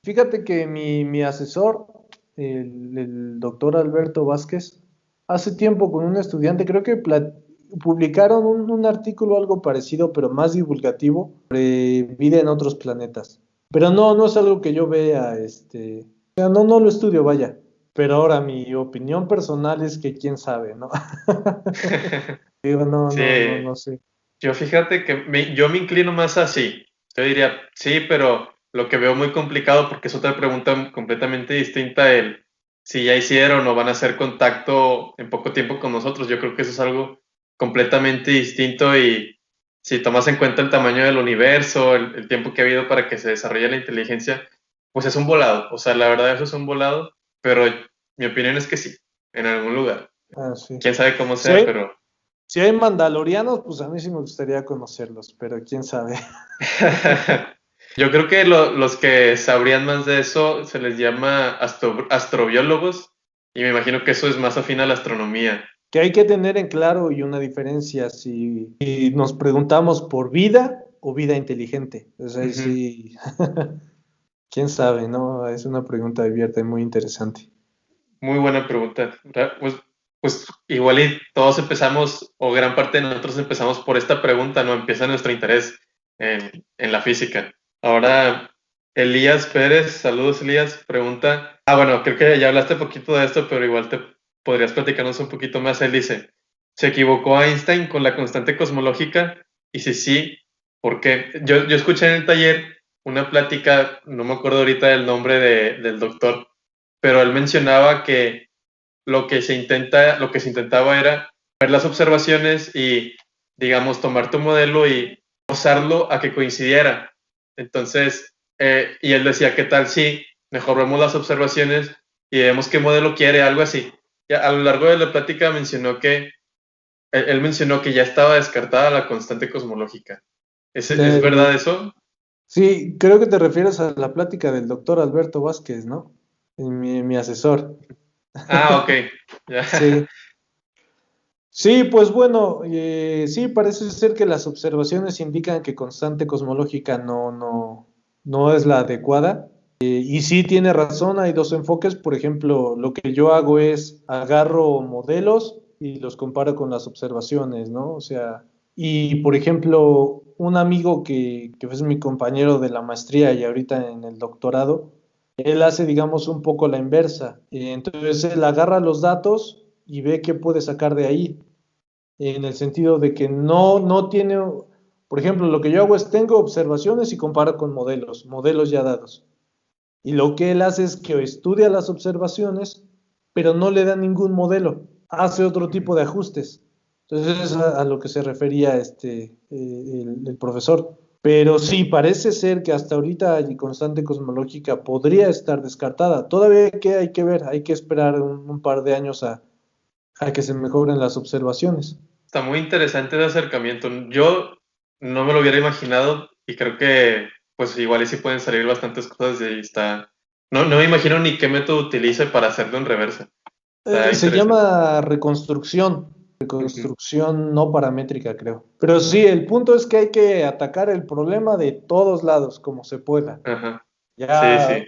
Fíjate que mi asesor, el doctor Alberto Vázquez, hace tiempo con un estudiante, creo que publicaron un artículo algo parecido, pero más divulgativo, sobre vida en otros planetas. Pero no es algo que yo vea, o sea, no lo estudio, vaya. Pero ahora mi opinión personal es que quién sabe, ¿no? Digo,
Sí,
no sé.
yo fíjate que yo me inclino más así. Yo diría, sí, pero lo que veo muy complicado, porque es otra pregunta completamente distinta, el si ya hicieron o van a hacer contacto en poco tiempo con nosotros. Yo creo que eso es algo completamente distinto y si tomas en cuenta el tamaño del universo, el tiempo que ha habido para que se desarrolle la inteligencia, pues es un volado. O sea, la verdad eso es un volado, pero mi opinión es que sí, en algún lugar.
Ah, sí.
Quién sabe cómo
Si
sea,
hay,
pero...
si hay mandalorianos, pues a mí sí me gustaría conocerlos, pero quién sabe.
Yo creo que los que sabrían más de eso se les llama astrobiólogos y me imagino que eso es más afín a la astronomía.
Que hay que tener en claro y una diferencia si nos preguntamos por vida o vida inteligente. O sea,
Ujú.
sí, quién sabe, ¿no? Es una pregunta abierta y muy interesante.
Muy buena pregunta. Pues igual y todos empezamos, o gran parte de nosotros empezamos por esta pregunta, ¿no? Empieza nuestro interés en la física. Ahora, Elías Pérez, saludos Elías, pregunta, bueno, creo que ya hablaste un poquito de esto, pero igual te podrías platicarnos un poquito más. Él dice, ¿se equivocó Einstein con la constante cosmológica? Y si sí, ¿por qué? Yo escuché en el taller una plática, no me acuerdo ahorita del nombre del doctor, pero él mencionaba que lo que se intentaba era ver las observaciones y, digamos, tomar tu modelo y forzarlo a que coincidiera. Entonces, y él decía, ¿qué tal si mejor vemos las observaciones y vemos qué modelo quiere, algo así? Ya, a lo largo de la plática mencionó que, él mencionó que ya estaba descartada la constante cosmológica. ¿Es
Del-
verdad eso?
sí, creo que te refieres a la plática del doctor Alberto Vázquez, ¿no? Mi asesor.
Ah, ok. Ya.
Sí. Sí, pues bueno, sí, parece ser que las observaciones indican que constante cosmológica no es la adecuada. Y sí tiene razón, hay dos enfoques. Por ejemplo, lo que yo hago es agarro modelos y los comparo con las observaciones, ¿no? O sea, y por ejemplo, un amigo que es mi compañero de la maestría y ahorita en el doctorado, él hace, digamos, un poco la inversa. Entonces, él agarra los datos y ve qué puede sacar de ahí, en el sentido de que no tiene, por ejemplo, lo que yo hago es tengo observaciones y comparo con modelos ya dados. Y lo que él hace es que estudia las observaciones, pero no le da ningún modelo, hace otro tipo de ajustes. Entonces es a lo que se refería el profesor. Pero sí, parece ser que hasta ahorita la constante cosmológica podría estar descartada. Todavía hay que ver, hay que esperar un par de años a que se mejoren las observaciones.
Está muy interesante el acercamiento. Yo no me lo hubiera imaginado y creo que pues igual y sí pueden salir bastantes cosas de ahí. No me imagino ni qué método utilice para hacerlo en reversa. Está
Se
interesante.
llama
Ujú.
reconstrucción no paramétrica, creo. Pero sí, el punto es que hay que atacar el problema de todos lados, como se pueda.
Ajá. Sí,
Ya
sí.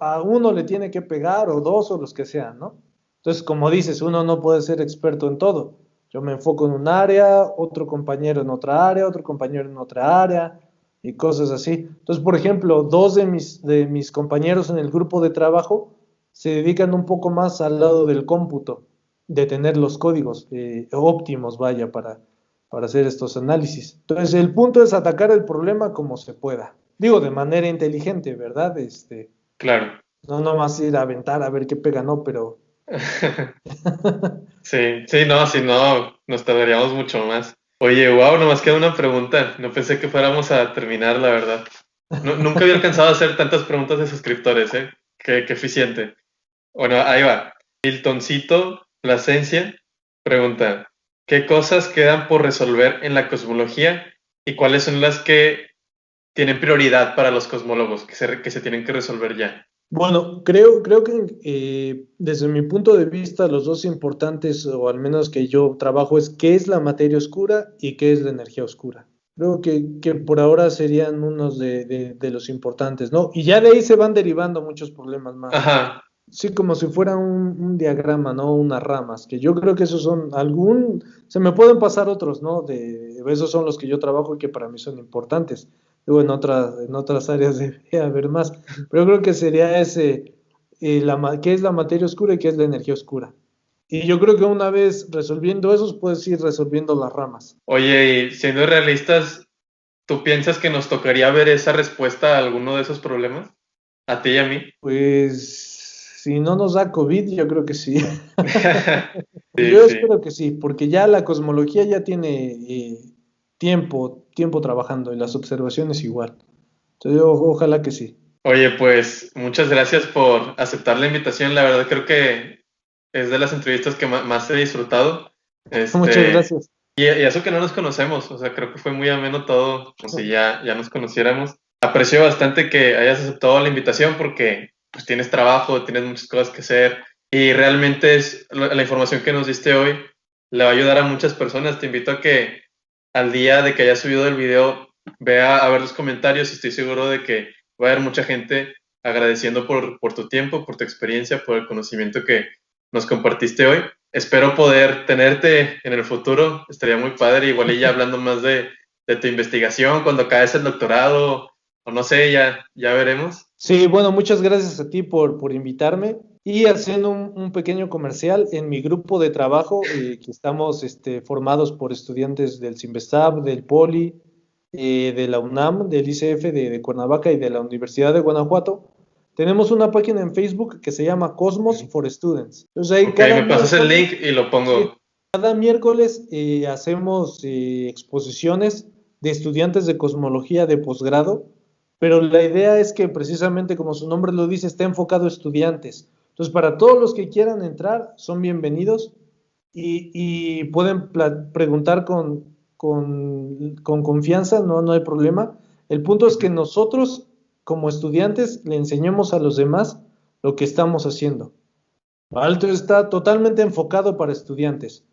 a uno le tiene que pegar, o dos, o los que sean, ¿no? Entonces, como dices, uno no puede ser experto en todo. Yo me enfoco en un área, otro compañero en otra área, otro compañero en otra área, y cosas así. Entonces, por ejemplo, dos de mis compañeros en el grupo de trabajo se dedican un poco más al lado del cómputo, de tener los códigos óptimos, vaya, para hacer estos análisis. Entonces, el punto es atacar el problema como se pueda. Digo, de manera inteligente, ¿verdad?
Claro.
No nomás ir a aventar a ver qué pega, no, pero
Sí, sí, no, si no, nos tardaríamos mucho más. Oye, wow, nomás queda una pregunta. No pensé que fuéramos a terminar, la verdad. Nunca había alcanzado a hacer tantas preguntas de suscriptores, ¿eh? Qué eficiente. Bueno, ahí va. Miltoncito Plasencia pregunta, ¿qué cosas quedan por resolver en la cosmología y cuáles son las que tienen prioridad para los cosmólogos que se tienen que resolver ya?
bueno, creo que desde mi punto de vista los dos importantes, o al menos que yo trabajo, es qué es la materia oscura y qué es la energía oscura. Creo que por ahora serían unos de los importantes, ¿no? Y ya de ahí se van derivando muchos problemas más.
Ajá,
Sí, como si fuera un diagrama, ¿no? Unas ramas, que yo creo que esos son se me pueden pasar otros, ¿no? Esos son los que yo trabajo y que para mí son importantes. Luego en otras áreas debe haber más, pero yo creo que sería ese, qué es la materia oscura y qué es la energía oscura. Y yo creo que una vez resolviendo esos, puedes ir resolviendo las ramas.
oye, y siendo realistas, ¿tú piensas que nos tocaría ver esa respuesta a alguno de esos problemas? ¿A ti y a mí?
Pues si no nos da COVID, yo creo que sí.
Sí,
Yo
sí.
espero que sí, porque ya la cosmología ya tiene tiempo trabajando y las observaciones igual. Entonces, ojalá que sí.
Oye, pues muchas gracias por aceptar la invitación. La verdad creo que es de las entrevistas que más he disfrutado.
Muchas
Este,
gracias.
y eso que no nos conocemos, o sea, creo que fue muy ameno todo, como si ya nos conociéramos. Aprecio bastante que hayas aceptado la invitación porque pues tienes trabajo, tienes muchas cosas que hacer y realmente la información que nos diste hoy le va a ayudar a muchas personas. Te invito a que al día de que hayas subido el video vea a ver los comentarios y estoy seguro de que va a haber mucha gente agradeciendo por tu tiempo, por tu experiencia, por el conocimiento que nos compartiste hoy. Espero poder tenerte en el futuro, estaría muy padre, igual y ya hablando más de tu investigación, cuando acabes el doctorado, o no sé, ya veremos.
Sí, bueno, muchas gracias a ti por invitarme y haciendo un pequeño comercial en mi grupo de trabajo, que estamos formados por estudiantes del CIMBESTAB, del POLI, de la UNAM, del ICF de Cuernavaca y de la Universidad de Guanajuato. Tenemos una página en Facebook que se llama Cosmos for Students. Entonces ahí
Ok, me pasas el link y lo
sí,
pongo.
cada miércoles hacemos exposiciones de estudiantes de cosmología de posgrado, pero la idea es que precisamente como su nombre lo dice, está enfocado a estudiantes. Entonces, para todos los que quieran entrar, son bienvenidos y pueden preguntar con confianza, no hay problema. El punto es que nosotros, como estudiantes, le enseñemos a los demás lo que estamos haciendo. Alto está totalmente enfocado para estudiantes.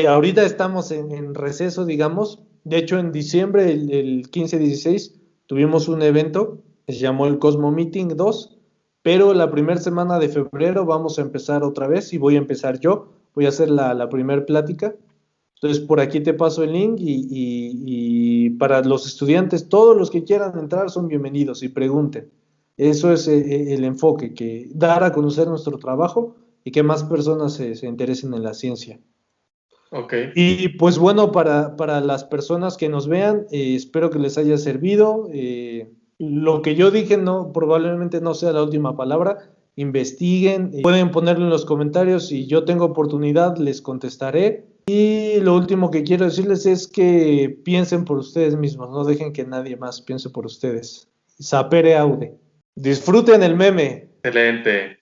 Ahorita estamos en receso, digamos. De hecho, en diciembre, el 15-16, tuvimos un evento que se llamó el Cosmo Meeting 2, pero la primera semana de febrero vamos a empezar otra vez y voy a empezar yo. Voy a hacer la primera plática. Entonces, por aquí te paso el link y para los estudiantes, todos los que quieran entrar son bienvenidos y pregunten. Eso es el enfoque, que dar a conocer nuestro trabajo y que más personas se interesen en la ciencia.
Ok,
Y pues bueno, para las personas que nos vean, espero que les haya servido. Lo que yo dije probablemente no sea la última palabra. Investiguen, pueden ponerlo en los comentarios. Si yo tengo oportunidad, les contestaré. Y lo último que quiero decirles es que piensen por ustedes mismos, no dejen que nadie más piense por ustedes. Sapere aude. Disfruten el meme.
excelente.